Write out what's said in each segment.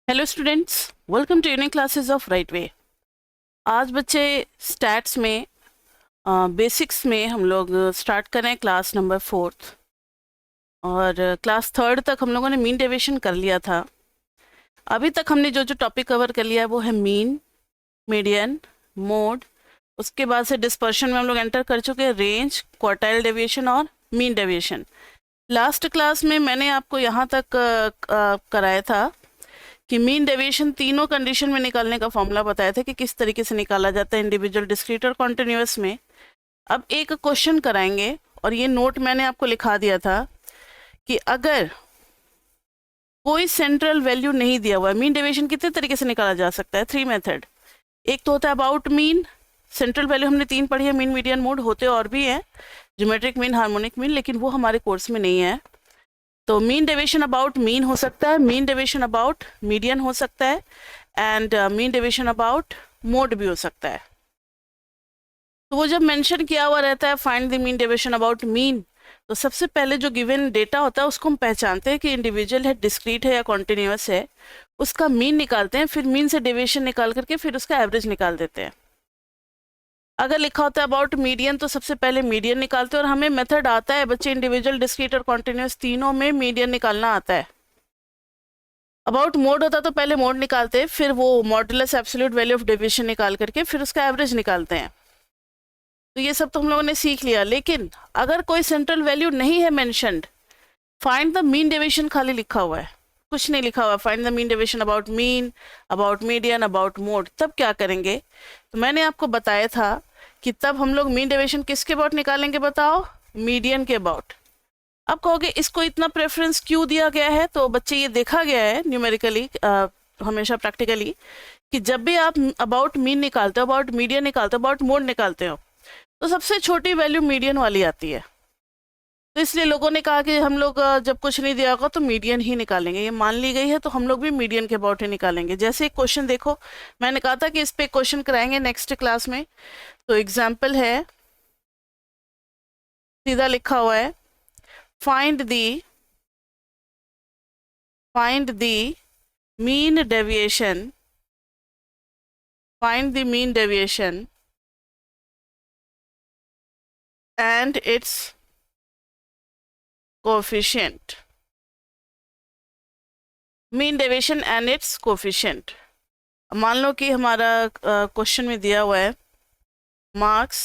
Hello students, welcome to unique classes of right way. आज बच्चे stats में basics में हम लोग स्टार्ट करें क्लास नंबर 4 और क्लास 3 तक हम लोगों ने मीन डेविएशन कर लिया था। अभी तक हमने जो जो टॉपिक कवर कर लिया है वो है मीन, मीडियन, मोड। उसके बाद से डिस्पर्शन में हम लोग एंटर कर चुके हैं रेंज, क्वार्टाइल डेविएशन और मीन डेविएशन। लास्ट क्लास में मैंने आपको यहाँ तक कराया था कि मीन डेविएशन तीनों कंडीशन में निकालने का फॉर्मूला बताया था कि किस तरीके से निकाला जाता है इंडिविजुअल, डिस्क्रीट और कॉन्टिन्यूअस में। अब एक क्वेश्चन कराएंगे और ये नोट मैंने आपको लिखा दिया था कि अगर कोई सेंट्रल वैल्यू नहीं दिया हुआ है, मीन डेविएशन कितने तरीके से निकाला जा सकता है? 3 मेथड। एक तो होता है अबाउट मीन, सेंट्रल वैल्यू हमने 3 पढ़ी है, मीन, मीडियन, मोड। होते और भी है, ज्योमेट्रिक मीन, हार्मोनिक मीन, लेकिन वो हमारे कोर्स में नहीं है। तो मीन डेविएशन अबाउट मीन हो सकता है, मीन डेविएशन अबाउट मीडियन हो सकता है, and mean deviation about mode भी हो सकता है। तो वो जब मेंशन किया हुआ रहता है find the mean deviation about mean, तो सबसे पहले जो गिवन डेटा होता है उसको हम पहचानते हैं कि इंडिविजुअल है, डिस्क्रीट है या कॉन्टिन्यूअस है। उसका मीन निकालते हैं, फिर मीन से डेविएशन निकाल करके फिर उसका एवरेज निकाल देते हैं। अगर लिखा होता है अबाउट मीडियन तो सबसे पहले मीडियन निकालते हैं, और हमें मेथड आता है बच्चे, इंडिविजुअल, डिस्क्रीट और कॉन्टिन्यूअस तीनों में मीडियन निकालना आता है। अबाउट मोड होता तो पहले मोड निकालते हैं, फिर वो modulus absolute value of deviation निकाल करके फिर उसका एवरेज निकालते हैं। तो ये सब तो हम लोगों ने सीख लिया। लेकिन अगर कोई सेंट्रल वैल्यू नहीं है mentioned, find the mean deviation खाली लिखा हुआ है, कुछ नहीं लिखा हुआ, find the mean deviation about mean, about median, about mode, तब क्या करेंगे? तो मैंने आपको बताया था कि तब हम लोग मीन डेविएशन किसके अबाउट निकालेंगे, बताओ? मीडियन के अबाउट। अब कहोगे इसको इतना प्रेफरेंस क्यों दिया गया है? तो बच्चे ये देखा गया है न्यूमेरिकली, हमेशा प्रैक्टिकली, कि जब भी आप अबाउट मीन निकालते हो, अबाउट मीडियन निकालते हो, अबाउट मोड निकालते हो, तो सबसे छोटी वैल्यू मीडियन वाली आती है। तो इसलिए लोगों ने कहा कि हम लोग जब कुछ नहीं दिया होगा तो मीडियन ही निकालेंगे, ये मान ली गई है, तो हम लोग भी मीडियन के अबाउट ही निकालेंगे। जैसे एक क्वेश्चन देखो, मैंने कहा था कि इस पे क्वेश्चन कराएंगे नेक्स्ट क्लास में। तो एग्जाम्पल है, सीधा लिखा हुआ है, find the mean deviation, find the mean deviation and its coefficient, mean deviation and its coefficient। मान लो कि हमारा क्वेश्चन में दिया हुआ है मार्क्स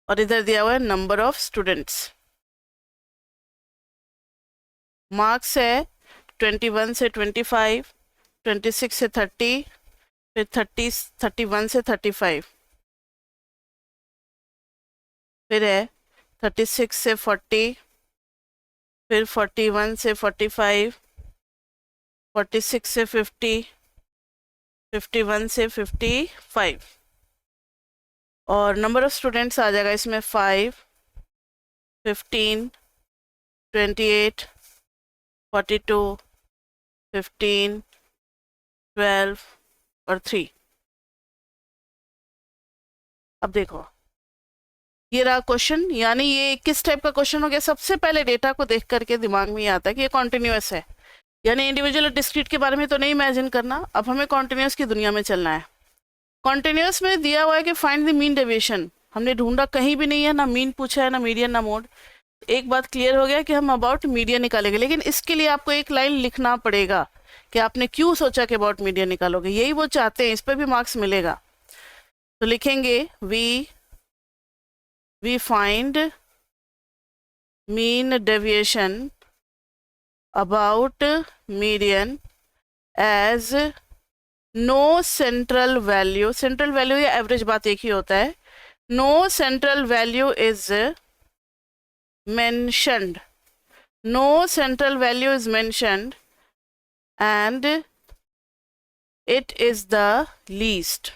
और इधर दिया हुआ है नंबर ऑफ स्टूडेंट्स। मार्क्स है 21 से 25, 26 से 30, फिर 31 से 35, फिर है 36 से 40, फिर 41 से 45, 46 से 50, 51 से 55, और नंबर ऑफ स्टूडेंट्स आ जाएगा इसमें 5, 15, 28, 42, 15, 12 और 3। अब देखो, ये रहा क्वेश्चन, यानी ये किस टाइप का क्वेश्चन हो गया? सबसे पहले डेटा को देख करके दिमाग में ये आता है कि ये कॉन्टिन्यूअस है, यानी इंडिविजुअल और डिस्क्रीट के बारे में तो नहीं इमेजिन करना, अब हमें कॉन्टिन्यूअस की दुनिया में चलना है। कॉन्टिन्यूअस में दिया हुआ है कि फाइंड द मीन डेविएशन, हमने ढूंढा, कहीं भी नहीं है, ना मीन पूछा है, ना मीडियन, ना मोड। एक बात क्लियर हो गया कि हम अबाउट मीडियन निकालेंगे, लेकिन इसके लिए आपको एक लाइन लिखना पड़ेगा कि आपने क्यों सोचा कि अबाउट मीडियन निकालोगे, यही वो चाहते हैं, इस पर भी मार्क्स मिलेगा। तो लिखेंगे we find mean deviation about median as no central value, central value या एवरेज बात एक ही होता है, no central value is mentioned, no central value is mentioned and it is the least।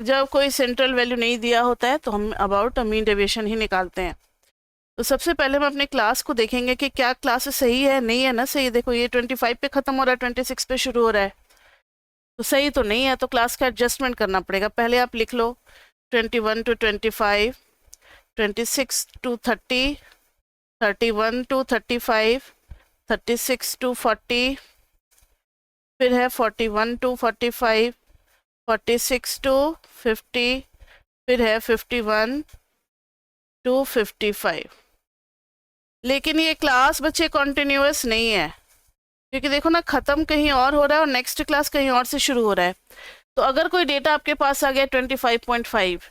जब कोई सेंट्रल वैल्यू नहीं दिया होता है तो हम अबाउट मीन डेविएशन ही निकालते हैं। तो सबसे पहले हम अपने क्लास को देखेंगे कि क्या क्लास सही है, नहीं है ना सही। देखो ये 25 पे ख़त्म हो रहा है, 26 पे शुरू हो रहा है, तो सही तो नहीं है, तो क्लास का एडजस्टमेंट करना पड़ेगा। पहले आप लिख लो 21 to 25, 26 to 30, 31 to 35, 36 to 40, फिर है 41 to 45, 46 to 50, फिर है 51 to 55। लेकिन ये क्लास बच्चे कॉन्टिन्यूअस नहीं है, क्योंकि देखो ना, ख़त्म कहीं और हो रहा है और नेक्स्ट क्लास कहीं और से शुरू हो रहा है। तो अगर कोई डेटा आपके पास आ गया 25.5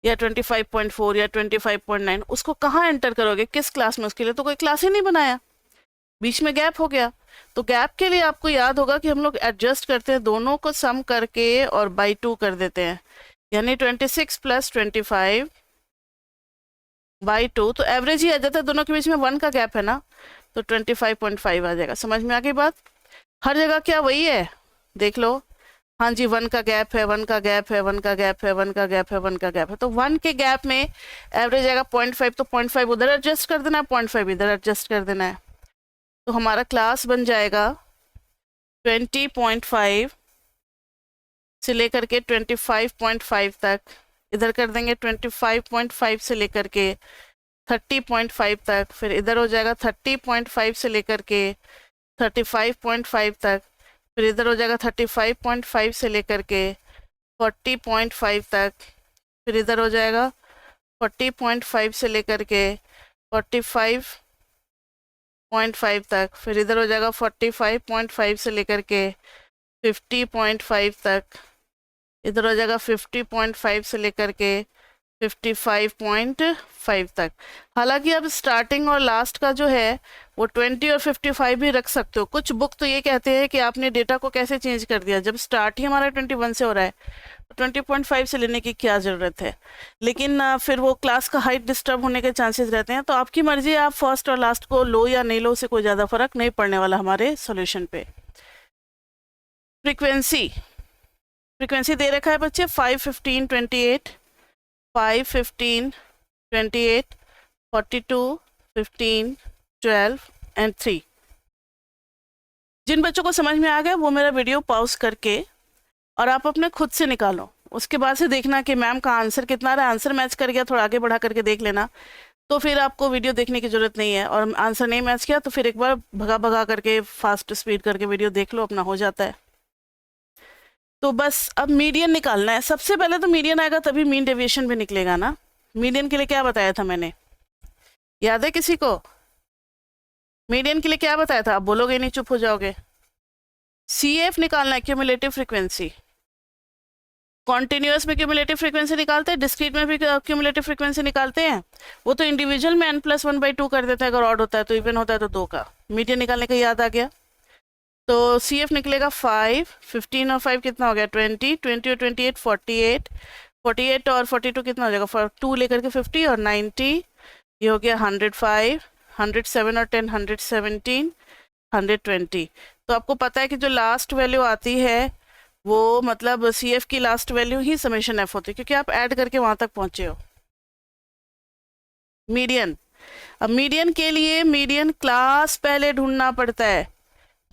या 25.4 या 25.9, उसको कहाँ एंटर करोगे, किस क्लास में? उसके लिए तो कोई क्लास ही नहीं बनाया, बीच में गैप हो गया। तो गैप के लिए आपको याद होगा कि हम लोग एडजस्ट करते हैं, दोनों को सम करके और बाई 2 कर देते हैं, यानी 26 प्लस 25 बाई 2, तो एवरेज ही आ जाता है। दोनों के बीच में 1 का गैप है ना, तो 25.5 आ जाएगा। समझ में आ गई बात? हर जगह क्या वही है, देख लो। हाँ जी, 1 का गैप है, 1 का गैप है, 1 का गैप है, 1 का गैप है, 1 का गैप है, तो 1 के गैप में एवरेज आएगा 0.5, तो 0.5 उधर एडजस्ट कर देना है, 0.5 इधर एडजस्ट कर देना है। तो हमारा क्लास बन जाएगा 20.5 से लेकर के 25.5 तक, इधर कर देंगे 25.5 से लेकर के 30.5 तक, फिर इधर हो जाएगा 30.5 से लेकर के 35.5 तक, फिर इधर हो जाएगा 35.5 से लेकर के 40.5 तक, फिर इधर हो जाएगा 40.5 से लेकर के 45.5 तक, फिर इधर हो जाएगा 45.5 से लेकर के 50.5 तक, इधर हो जाएगा 50.5 से लेकर के 55.5 तक। हालांकि अब स्टार्टिंग और लास्ट का जो है वो 20 और 55 भी रख सकते हो। कुछ बुक तो ये कहते हैं कि आपने डेटा को कैसे चेंज कर दिया, जब स्टार्ट ही हमारा 21 से हो रहा है तो 20.5 से लेने की क्या ज़रूरत है। लेकिन फिर वो क्लास का हाइट डिस्टर्ब होने के चांसेस रहते हैं, तो आपकी मर्जी, आप फर्स्ट और लास्ट को लो या नहीं लो, से कोई ज़्यादा फर्क नहीं पड़ने वाला हमारे सोल्यूशन पे। फ्रीक्वेंसी दे रखा है बच्चे 5, 15, 28, 5, 15, 28, 42, 15, 12 एंड 3। जिन बच्चों को समझ में आ गया वो मेरा वीडियो पॉज करके और आप अपने खुद से निकालो, उसके बाद से देखना कि मैम का आंसर कितना रहा है। आंसर मैच कर गया, थोड़ा आगे बढ़ा करके देख लेना, तो फिर आपको वीडियो देखने की ज़रूरत नहीं है। और आंसर नहीं मैच किया तो फिर एक बार भगा भगा करके फास्ट स्पीड करके वीडियो देख लो, अपना हो जाता है। तो बस अब मीडियन निकालना है। सबसे पहले तो मीडियन आएगा तभी मीन डेविएशन भी निकलेगा ना। मीडियन के लिए क्या बताया था मैंने, याद है किसी को? मीडियन के लिए क्या बताया था? आप बोलोगे नहीं, चुप हो जाओगे। CF निकालना है, क्यूमुलेटिव फ्रीक्वेंसी। कॉन्टिन्यूअस में क्यूमुलेटिव फ्रीक्वेंसी निकालते हैं, डिस्क्रीट में भी क्यूमुलेटिव फ्रीक्वेंसी निकालते हैं। वो तो इंडिविजुअल में n+1/2 कर देता है, अगर ऑड होता है तो, इवन होता है तो 2 का। मीडियन निकालने का याद आ गया। तो CF निकलेगा 5, 15 और 5 कितना हो गया 20, 20 और 28 48, 48 और 42 कितना हो जाएगा 2 लेकर के 50 और 90, ये हो गया 105, 107 और 10 117, 120। तो आपको पता है कि जो लास्ट वैल्यू आती है वो मतलब CF की लास्ट वैल्यू ही समेशन F होती है, क्योंकि आप ऐड करके वहां तक पहुंचे हो। मीडियन, अब मीडियन के लिए मीडियन क्लास पहले ढूंढना पड़ता है,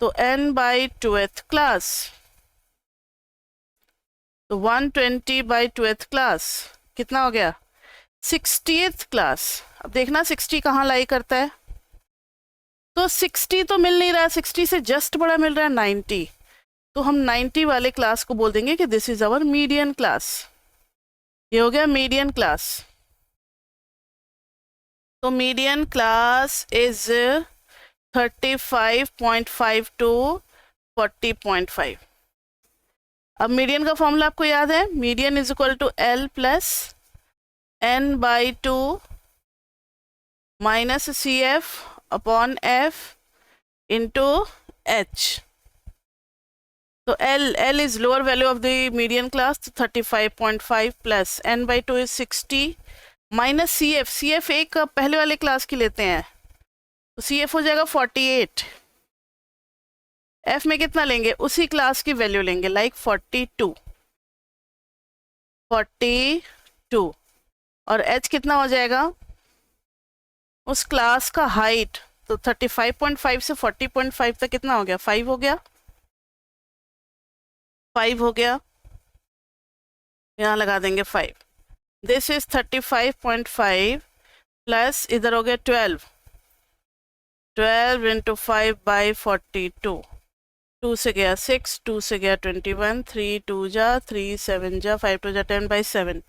तो n/2th क्लास, तो 120/2th क्लास कितना हो गया 60th क्लास। अब देखना 60 कहाँ लाई करता है, तो 60 तो मिल नहीं रहा है, 60 से जस्ट बड़ा मिल रहा है 90, तो हम 90 वाले क्लास को बोल देंगे कि this is our median class. ये हो गया मीडियन क्लास। तो मीडियन क्लास इज 35.5 to 40.5। अब मीडियन का फॉर्मूला आपको याद है, median is equal to L plus n/2 minus CF upon F into H। तो L is lower value of the median class, तो 35.5 plus n/2 is 60 minus CF एक पहले वाले क्लास की लेते हैं, तो CF हो जाएगा 48। F में कितना लेंगे, उसी क्लास की वैल्यू लेंगे, लाइक 42 और H कितना हो जाएगा उस क्लास का हाइट, तो 35.5 से 40.5 तक कितना हो गया 5 हो गया, 5 हो गया, यहाँ लगा देंगे 5। दिस इज 35.5 प्लस इधर हो गया 12, 12 इंटू 5/42, 2 से गया 6, 2 से गया 21, 3 2 जा 3 7 जा 5 2 जा 10/7,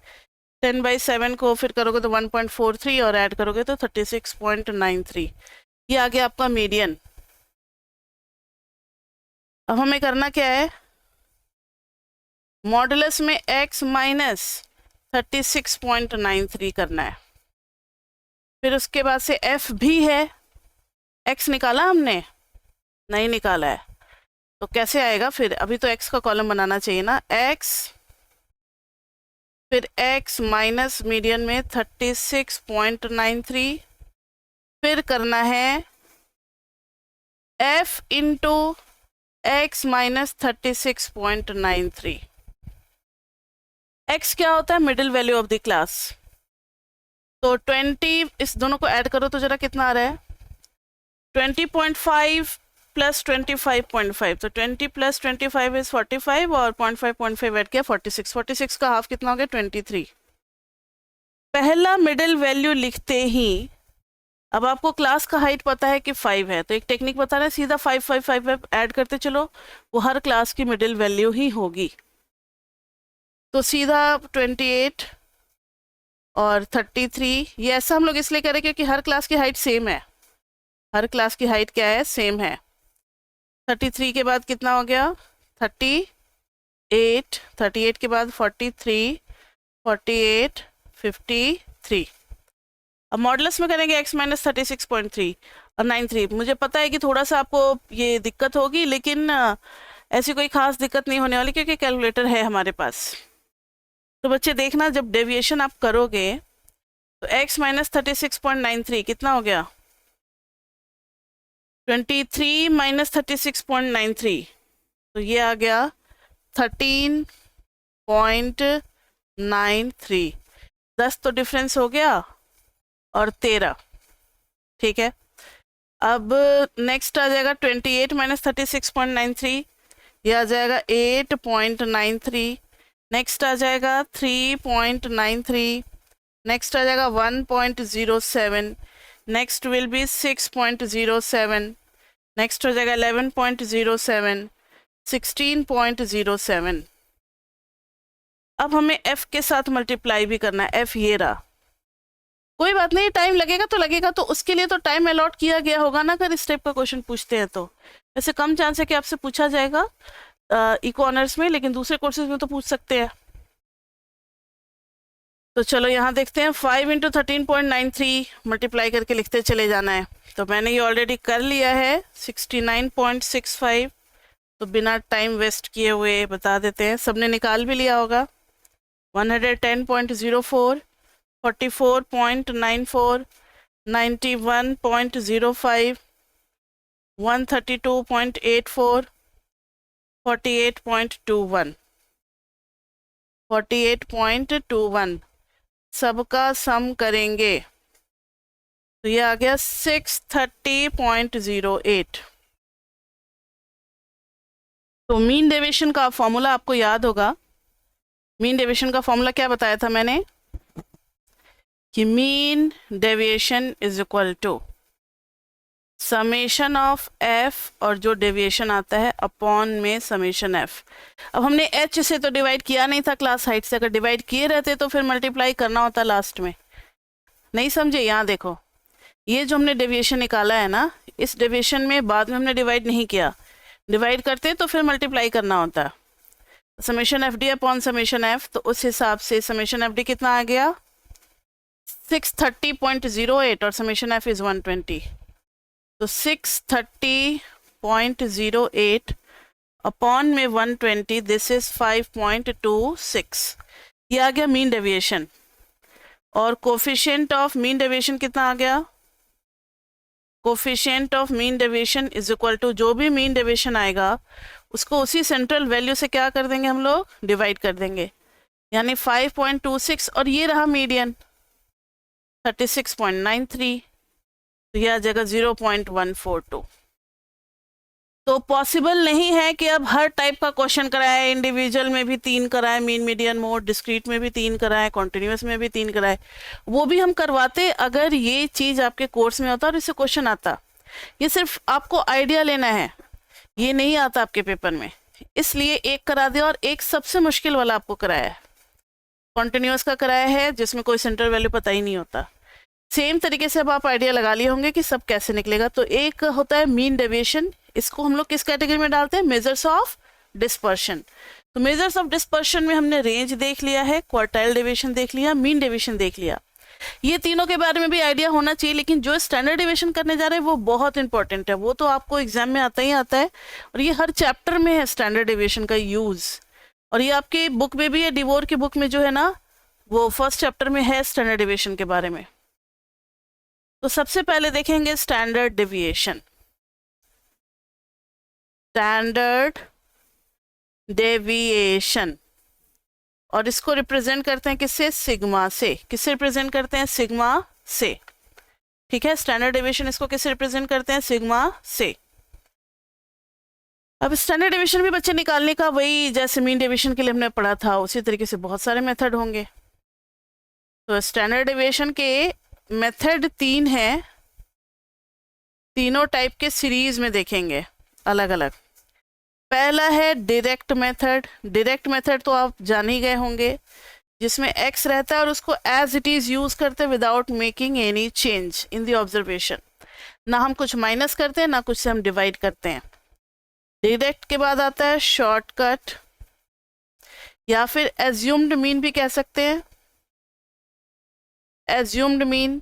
10/7 को फिर करोगे तो 1.43 और ऐड करोगे तो 36.93। ये आ गया आपका मीडियन। अब हमें करना क्या है, मॉडुलस में x माइनस 36.93 करना है। फिर उसके बाद से f भी है, x निकाला हमने, नहीं निकाला है, तो कैसे आएगा फिर, अभी तो x का कॉलम बनाना चाहिए ना, x फिर x माइनस मीडियन में 36.93, फिर करना है f into x minus 36.93। x क्या होता है, middle value of the class. तो 20, इस दोनों को ऐड करो तो जरा कितना आ रहा है, 20.5 प्लस 25.5, तो 20 प्लस 25 इज 45 और 0.5 ऐड किया 46, 46 का हाफ कितना हो गया 23। पहला मिडिल वैल्यू लिखते ही, अब आपको क्लास का हाइट पता है कि 5 है, तो एक टेक्निक बता रहे हैं, सीधा 5 5 5 ऐड करते चलो, वो हर क्लास की मिडिल वैल्यू ही होगी। तो सीधा 28 और 33, ये ऐसा हम लोग इसलिए करें क्योंकि हर क्लास की हाइट सेम है, हर क्लास की हाइट क्या है, सेम है। 33 के बाद कितना हो गया 38, 38 के बाद 43, 48, 53। अब मॉडुलस में करेंगे x माइनस 36.3 और 93। मुझे पता है कि थोड़ा सा आपको ये दिक्कत होगी, लेकिन ऐसी कोई खास दिक्कत नहीं होने वाली क्योंकि कैलकुलेटर है हमारे पास। तो बच्चे देखना, जब डेविएशन आप करोगे तो x माइनस 36.93 कितना हो गया, 23 माइनस 36.93, तो ये आ गया 13.93। 10 तो डिफरेंस हो गया और 13, ठीक है। अब नेक्स्ट आ जाएगा 28 माइनस 36.93, ये आ जाएगा 8.93। नेक्स्ट आ जाएगा 3.93, नेक्स्ट आ जाएगा 1.07, नेक्स्ट विल बी 6.07, नेक्स्ट हो जाएगा 11.07, 16.07। अब हमें f के साथ मल्टीप्लाई भी करना है, f ये रहा। कोई बात नहीं, टाइम लगेगा तो लगेगा, तो उसके लिए तो टाइम अलॉट किया गया होगा ना, अगर इस टाइप का क्वेश्चन पूछते हैं तो। वैसे कम चांस है कि आपसे पूछा जाएगा इको ऑनर्स में, लेकिन दूसरे कोर्सेज में तो पूछ सकते हैं। तो चलो यहाँ देखते हैं, 5 इंटू 13.93 मल्टीप्लाई करके लिखते चले जाना है। तो मैंने ये ऑलरेडी कर लिया है 69.65, तो बिना टाइम वेस्ट किए हुए बता देते हैं, सबने निकाल भी लिया होगा। 110.04, 44.94, 91.05, 132.84, 48.21, 48.21 सबका सम करेंगे तो ये आ गया 630.08। तो मीन डेविएशन का फॉर्मूला आपको याद होगा। मीन डेविएशन का फॉर्मूला क्या बताया था मैंने, कि mean deviation is equal to summation of F, और जो डेविएशन आता है अपॉन में समेशन एफ। अब हमने एच से तो डिवाइड किया नहीं था क्लास हाइट से, अगर डिवाइड किए रहते तो फिर मल्टीप्लाई करना होता लास्ट में। नहीं समझे, यहाँ देखो, ये जो हमने डेविएशन निकाला है ना, इस डेविएशन में बाद में हमने डिवाइड नहीं किया, डिवाइड करते तो फिर मल्टीप्लाई करना होता। Summation F D upon summation F, तो उस हिसाब से समेशन एफ डी कितना आ गया 630.08 और समेशन एफ इज 120, तो 630.08 अपॉन में 120, दिस इज 5.26। ये आ गया मीन डेविएशन। और कोफिशिएंट ऑफ मीन डेविएशन कितना आ गया, coefficient of mean deviation is equal to, जो भी मीन डेविएशन आएगा उसको उसी सेंट्रल वैल्यू से क्या कर देंगे हम लोग, डिवाइड कर देंगे, यानी 5.26, और ये रहा मीडियन 36.93, तो यह आ जाएगा 0.142। तो पॉसिबल नहीं है कि अब हर टाइप का क्वेश्चन कराए, इंडिविजुअल में भी 3 कराए, मीन मीडियन मोड, डिस्क्रीट में भी 3 कराए, कॉन्टिन्यूस में भी 3 कराए। वो भी हम करवाते अगर ये चीज़ आपके कोर्स में होता और इससे क्वेश्चन आता। ये सिर्फ आपको आइडिया लेना है, ये नहीं आता आपके पेपर में, इसलिए एक करा दिया और एक सबसे मुश्किल वाला आपको कराया है, कॉन्टिन्यूस का कराया है, जिसमें कोई सेंटर वैल्यू पता ही नहीं होता। सेम तरीके से अब आप आइडिया लगा लिए होंगे कि सब कैसे निकलेगा। तो एक होता है मीन डेविएशन, इसको हम लोग किस कैटेगरी में डालते हैं, मेजर्स ऑफ डिस्पर्शन। तो मेजर्स ऑफ डिस्पर्शन में हमने रेंज देख लिया है, क्वार्टाइल डेविएशन देख लिया, मीन डेविएशन देख लिया। ये तीनों के बारे में भी आइडिया होना चाहिए, लेकिन जो स्टैंडर्ड डेविएशन करने जा रहे हैं वो बहुत इंपॉर्टेंट है, वो तो आपको एग्जाम में आता ही आता है, और ये हर चैप्टर में है स्टैंडर्ड डेविएशन का यूज। और ये आपकी बुक में भी है, डिवोर की बुक में जो है ना, वो फर्स्ट चैप्टर में है स्टैंडर्ड डेविएशन के बारे में। तो सबसे पहले देखेंगे स्टैंडर्ड डेविएशन। स्टैंडर्ड डेविएशन, और इसको रिप्रेजेंट करते हैं किससे, सिग्मा से। किससे रिप्रेजेंट करते हैं, सिग्मा से। ठीक है, स्टैंडर्ड डेविएशन इसको किससे रिप्रेजेंट करते हैं, सिग्मा से। अब स्टैंडर्ड डेविएशन भी बच्चे निकालने का वही जैसे मीन डेविएशन के लिए हमने पढ़ा था, उसी तरीके से बहुत सारे मेथड होंगे। तो स्टैंडर्ड डेविएशन के मेथड 3 है, तीनों टाइप के सीरीज में देखेंगे अलग अलग। पहला है डायरेक्ट मेथड। डायरेक्ट मेथड तो आप जान ही गए होंगे, जिसमें x रहता है और उसको एज इट इज यूज करते हैं without making any change in the observation. ना हम कुछ माइनस करते हैं, ना कुछ से हम डिवाइड करते हैं। डायरेक्ट के बाद आता है शॉर्टकट, या फिर एज्यूम्ड मीन भी कह सकते हैं। एज्यूम्ड मीन,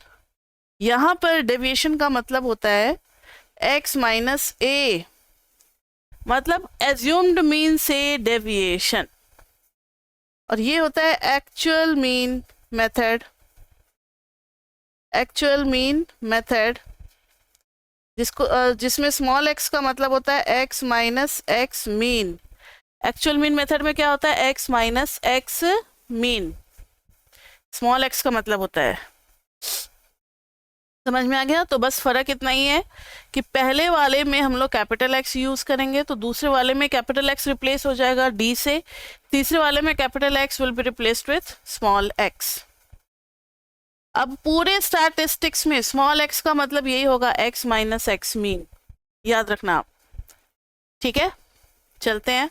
यहाँ पर डेविएशन का मतलब होता है x माइनस a, मतलब एज्यूम्ड मीन से डेविएशन। और ये होता है actual mean method. Actual mean method जिसमें स्मॉल x का मतलब होता है x minus x mean. Actual mean method में क्या होता है, x minus x mean, small x का मतलब होता है। समझ में आ गया। तो बस फर्क इतना ही है कि पहले वाले में हम लोग कैपिटल X यूज करेंगे, तो दूसरे वाले में कैपिटल X रिप्लेस हो जाएगा D से, तीसरे वाले में capital X will be replaced with small x। अब पूरे स्टैटिस्टिक्स में स्मॉल x का मतलब यही होगा x माइनस x मीन, याद रखना आप। ठीक है, चलते हैं।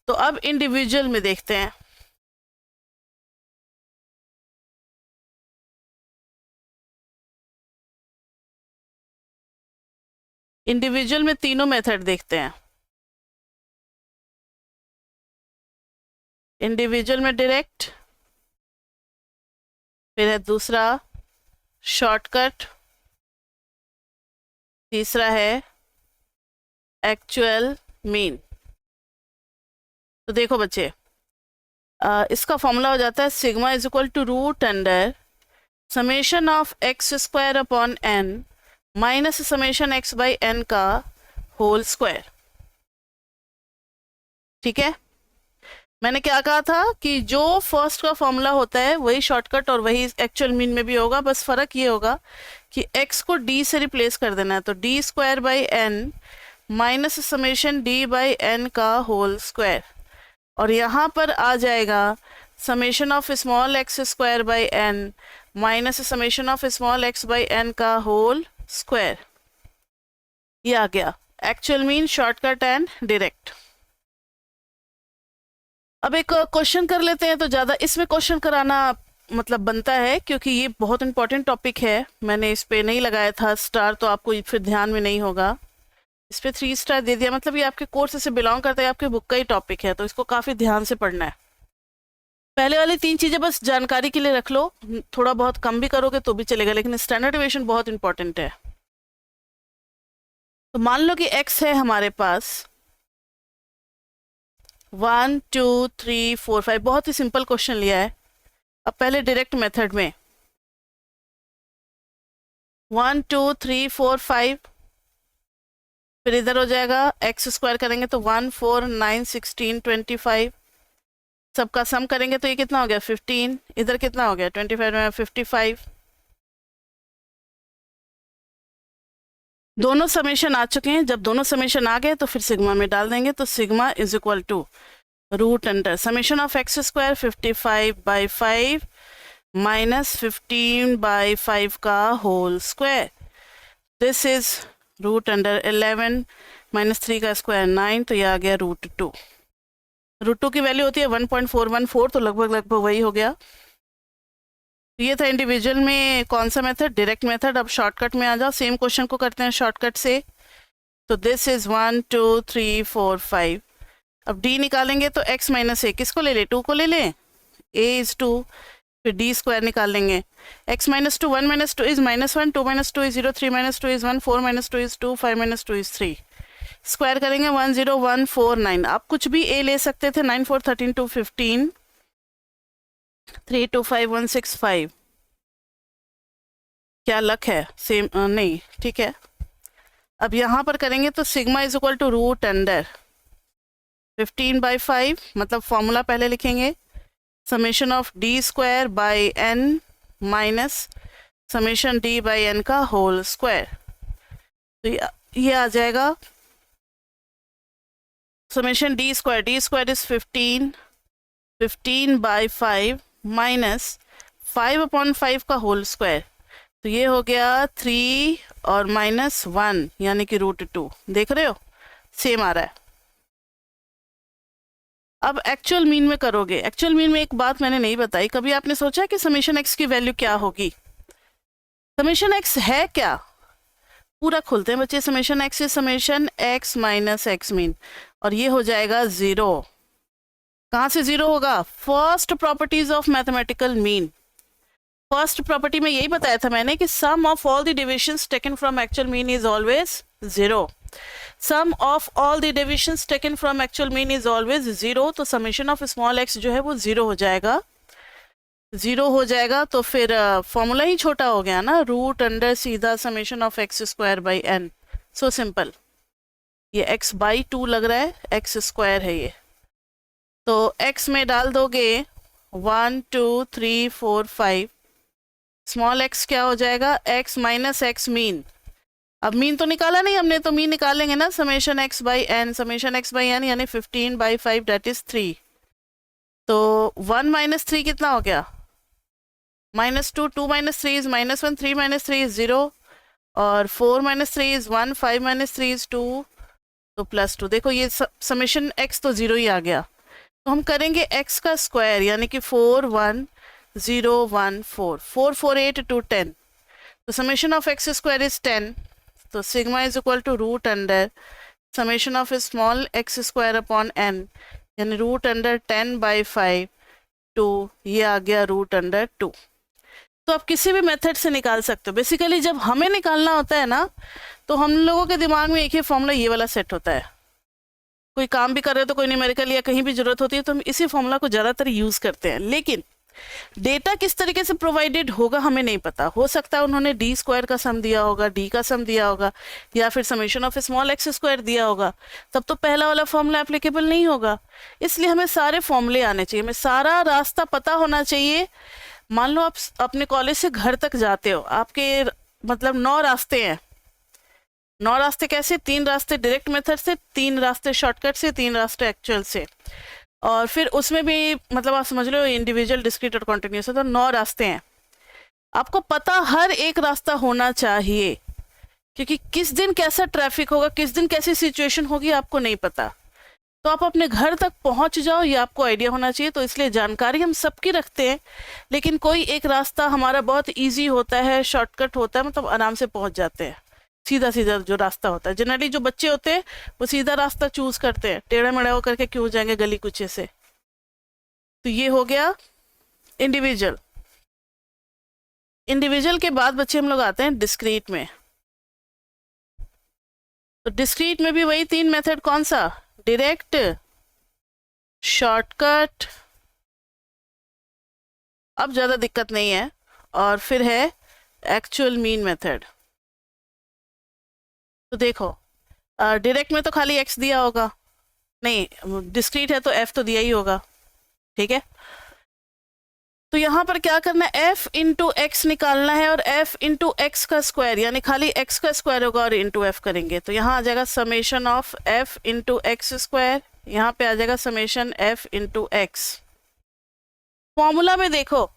तो अब इंडिविजुअल में देखते हैं। इंडिविजुअल में तीनों मेथड देखते हैं। इंडिविजुअल में डायरेक्ट, फिर है दूसरा शॉर्टकट, तीसरा है एक्चुअल मीन। तो देखो बच्चे, इसका फॉर्मूला हो जाता है sigma is equal to root under summation of x square upon N minus summation X by N का होल स्क्वायर। ठीक है, मैंने क्या कहा था कि जो फर्स्ट का फॉर्मूला होता है वही शॉर्टकट और वही एक्चुअल मीन में भी होगा, बस फर्क ये होगा कि x को d से रिप्लेस कर देना है। तो D square by N minus summation d by N का होल स्क्वायर, और यहाँ पर आ जाएगा summation of small x square by N minus summation of small X by N का होल स्क्वायर। ये आ गया actual mean, shortcut and direct. अब एक क्वेश्चन कर लेते हैं, तो ज़्यादा इसमें क्वेश्चन कराना मतलब बनता है क्योंकि ये बहुत इंपॉर्टेंट टॉपिक है। मैंने इस पे नहीं लगाया था स्टार, तो आपको फिर ध्यान में नहीं होगा। इस पे 3 स्टार दे दिया, मतलब ये आपके कोर्स से बिलोंग करता है, आपके बुक का ही टॉपिक है, तो इसको काफ़ी ध्यान से पढ़ना है। पहले वाली 3 चीज़ें बस जानकारी के लिए रख लो, थोड़ा बहुत कम भी करोगे तो भी चलेगा, लेकिन स्टैंडर्ड डेविएशन बहुत इंपॉर्टेंट है। तो मान लो कि x है हमारे पास 1 2 3 4 5, बहुत ही सिंपल क्वेश्चन लिया है। अब पहले डायरेक्ट मेथड में 1 2 3 4 5, फिर इधर हो जाएगा एक्स स्क्वायर करेंगे तो 1 4 9 16 25, सबका सम करेंगे तो ये कितना हो गया 15, इधर कितना हो गया 25 में 55। दोनों समेशन आ चुके हैं, जब दोनों समेशन आ गए तो फिर सिग्मा में डाल देंगे। तो sigma is equal to root under summation of x square 55/5 minus 15/5 का whole square. This is root under 11 minus 3 का स्क्वायर 9, तो ये आ गया रूट 2। रूट 2 की वैल्यू होती है 1.414, तो लगभग वही हो गया। ये था इंडिविजुअल में कौन सा मेथड, डायरेक्ट मेथड। अब शॉर्टकट में आ जाओ, सेम क्वेश्चन को करते हैं शॉर्टकट से। तो दिस इज 1 2 3 4 5। अब d निकालेंगे तो x माइनस ए किसको ले ले, 2 को ले लें, a इज 2, फिर d स्क्वायर निकाल लेंगे। x minus 2, 1 minus 2 is minus 1, 2 minus 2 is 0, 3 minus 2 is 1, 4 minus 2 is 2, 5 minus 2 is 3। Square करेंगे 10149। आप कुछ भी a ले सकते थे, 9 4 13 2 15, 3 2 5 1 6 5। क्या लक है, सेम नहीं, ठीक है। अब यहाँ पर करेंगे तो sigma is equal to root under 15/5, मतलब फॉर्मूला पहले लिखेंगे, summation of D square by N minus summation D by N का होल स्क्वायर। तो ये आ जाएगा summation D square is 15/5 minus 5/5 का होल स्क्वायर, तो ये हो गया 3 और माइनस 1 यानी कि रूट 2। देख रहे हो, सेम आ रहा है। अब एक्चुअल मीन में करोगे। एक्चुअल मीन में एक बात मैंने नहीं बताई, कभी आपने सोचा कि समेशन एक्स की वैल्यू क्या होगी? समेशन एक्स है क्या, पूरा खोलते हैं बच्चे। Summation x is summation x minus x mean, और ये हो जाएगा 0। कहाँ से 0 होगा? First properties of mathematical mean. First property में यही बताया था मैंने कि sum of all the divisions taken from actual mean is always 0। Sum of all the divisions taken from actual mean is always 0। तो समेशन ऑफ स्मॉल एक्स जो है वो 0 हो जाएगा, 0 हो जाएगा। तो फिर फॉर्मूला ही छोटा हो गया ना, रूट अंडर सीधा summation of x square by n. So simple. ये x बाई 2 लग रहा है, एक्स स्क्वायर है ये, तो x में डाल दोगे 1 2 3 4 5। स्मॉल x क्या हो जाएगा? x minus x mean. अब मीन तो निकाला नहीं हमने, तो मीन निकालेंगे ना, summation x by n, summation x by n यानी 15/5 डेट इज 3। तो 1 माइनस 3 कितना हो गया? -2, 2 माइनस 3 इज -1, 3 माइनस 3 इज 0, और 4 माइनस 3 इज 1, 5 माइनस 3 इज 2, तो +2। देखो ये समेशन x तो 0 ही आ गया। तो हम करेंगे x का स्क्वायर यानी कि 4 1 0 1 4 4 4 8 2 10। तो summation of x square is 10। तो sigma is equal to root under summation of small x square upon n, यानी रूट अंडर 10/5 2, ये आ गया रूट अंडर 2। तो आप किसी भी मेथड से निकाल सकते हो। बेसिकली जब हमें निकालना होता है ना, तो हम लोगों के दिमाग में एक ही फॉर्मूला ये वाला सेट होता है। कोई काम भी कर रहे हो तो कोई न्यूमेरिकल या कहीं भी जरूरत होती है तो हम इसी फॉर्मूला को ज़्यादातर यूज़ करते हैं। लेकिन डेटा किस तरीके से प्रोवाइडेड होगा हमें नहीं पता। हो सकता है उन्होंने डी स्क्वायर का सम दिया होगा, डी का सम दिया होगा, या फिर summation of small x square दिया होगा, तब तो पहला वाला फॉर्मूला एप्लीकेबल नहीं होगा। इसलिए हमें सारे फॉर्मूले आने चाहिए, हमें सारा रास्ता पता होना चाहिए। मान लो आप अपने कॉलेज से घर तक जाते हो, आपके मतलब 9 रास्ते हैं। 9 रास्ते कैसे? 3 रास्ते डायरेक्ट मेथड से, 3 रास्ते शॉर्टकट से, 3 रास्ते एक्चुअल से, और फिर उसमें भी मतलब आप समझ लो इंडिविजुअल, डिस्क्रीट और कॉन्टिन्यूस है, तो 9 रास्ते हैं। आपको पता हर एक रास्ता होना चाहिए, क्योंकि किस दिन कैसा ट्रैफिक होगा, किस दिन कैसी सिचुएशन होगी आपको नहीं पता। तो आप अपने घर तक पहुंच जाओ, ये आपको आइडिया होना चाहिए। तो इसलिए जानकारी हम सबकी रखते हैं, लेकिन कोई एक रास्ता हमारा बहुत ईजी होता है, शॉर्टकट होता है, मतलब आराम से पहुंच जाते हैं। सीधा सीधा जो रास्ता होता है, जनरली जो बच्चे होते हैं वो सीधा रास्ता चूज करते हैं, टेढ़ा मेढ़ा होकर के क्यों जाएंगे गली कुचे से। तो ये हो गया इंडिविजुअल। इंडिविजुअल के बाद बच्चे हम लोग आते हैं डिस्क्रीट में। तो डिस्क्रीट में भी वही 3 मेथड, कौन सा? डायरेक्ट, शॉर्टकट, अब ज्यादा दिक्कत नहीं है, और फिर है एक्चुअल मीन मेथड। तो देखो डायरेक्ट में तो खाली x दिया होगा, नहीं डिस्क्रीट है तो f तो दिया ही होगा, ठीक है। तो यहाँ पर क्या करना है? f इंटू एक्स निकालना है, और f इंटू एक्स का स्क्वायर, यानी खाली x का स्क्वायर होगा और इंटू f करेंगे। तो यहाँ आ जाएगा summation of f into x square, यहाँ पे आ जाएगा summation f into x. Formula में देखो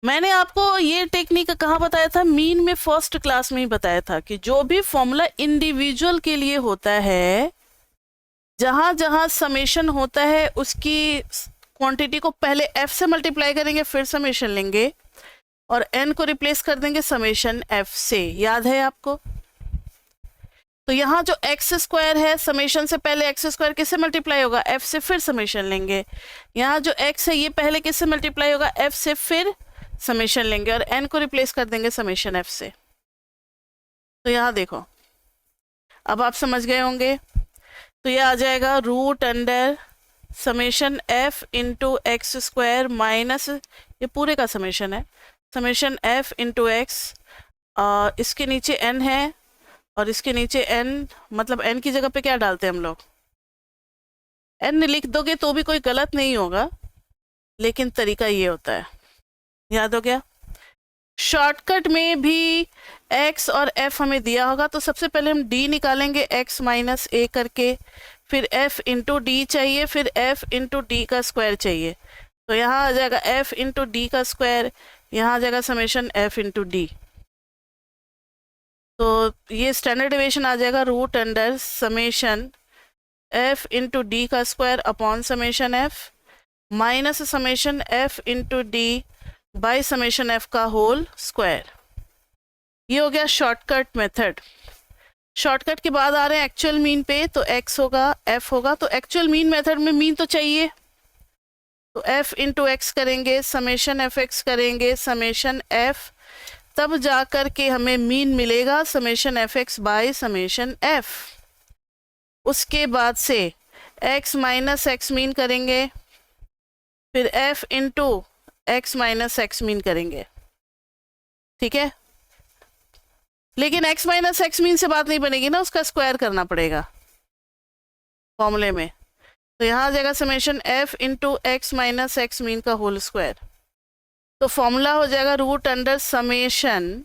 मैंने आपको ये टेक्निक कहाँ बताया था, मीन में फर्स्ट क्लास में ही बताया था कि जो भी फॉर्मूला इंडिविजुअल के लिए होता है, जहां जहां समेशन होता है उसकी क्वांटिटी को पहले एफ से मल्टीप्लाई करेंगे, फिर समेशन लेंगे और एन को रिप्लेस कर देंगे समेशन एफ से। याद है आपको? तो यहाँ जो एक्स स्क्वायर है, समेशन से पहले एक्स स्क्वायर किससे मल्टीप्लाई होगा, एफ से, फिर समेशन लेंगे। यहाँ जो एक्स है ये पहले किससे मल्टीप्लाई होगा, एफ से, फिर समेशन लेंगे और एन को रिप्लेस कर देंगे समेशन एफ से। तो यहाँ देखो, अब आप समझ गए होंगे। तो ये आ जाएगा root under summation f into x square minus, ये पूरे का समेशन है, समेशन एफ इंटू एक्स, इसके नीचे एन है और इसके नीचे एन, मतलब एन की जगह पे क्या डालते हैं हम लोग, एन लिख दोगे तो भी कोई गलत नहीं होगा, लेकिन तरीका ये होता है। याद हो गया? शॉर्टकट में भी x और f हमें दिया होगा तो सबसे पहले हम d निकालेंगे x माइनस a करके, फिर f इंटू डी चाहिए, फिर f इंटू डी का स्क्वायर चाहिए। तो यहाँ आ जाएगा f इंटू डी का स्क्वायर, यहाँ आ जाएगा समेशन f इंटू डी। तो ये स्टैंडर्ड डेविएशन आ जाएगा root under summation f into D का square upon summation f minus summation f into D by summation F का होल स्क्वायर। ये हो गया शॉर्टकट मेथड। शॉर्टकट के बाद आ रहे हैं एक्चुअल मीन पे, तो x होगा, f होगा। तो एक्चुअल मीन मेथड में मीन तो चाहिए, तो f इंटू एक्स करेंगे, समेशन एफ एक्स करेंगे, समेशन f, तब जा कर के हमें मीन मिलेगा summation F x by summation f। उसके बाद से x माइनस एक्स मीन करेंगे, फिर f into x minus x mean करेंगे। ठीक है, लेकिन x माइनस एक्स मीन से बात नहीं बनेगी ना, उसका स्क्वायर करना पड़ेगा फॉर्मूले में। तो यहाँ आ जाएगा summation f into x minus x mean का होल स्क्वायर। तो फॉर्मूला हो जाएगा root under summation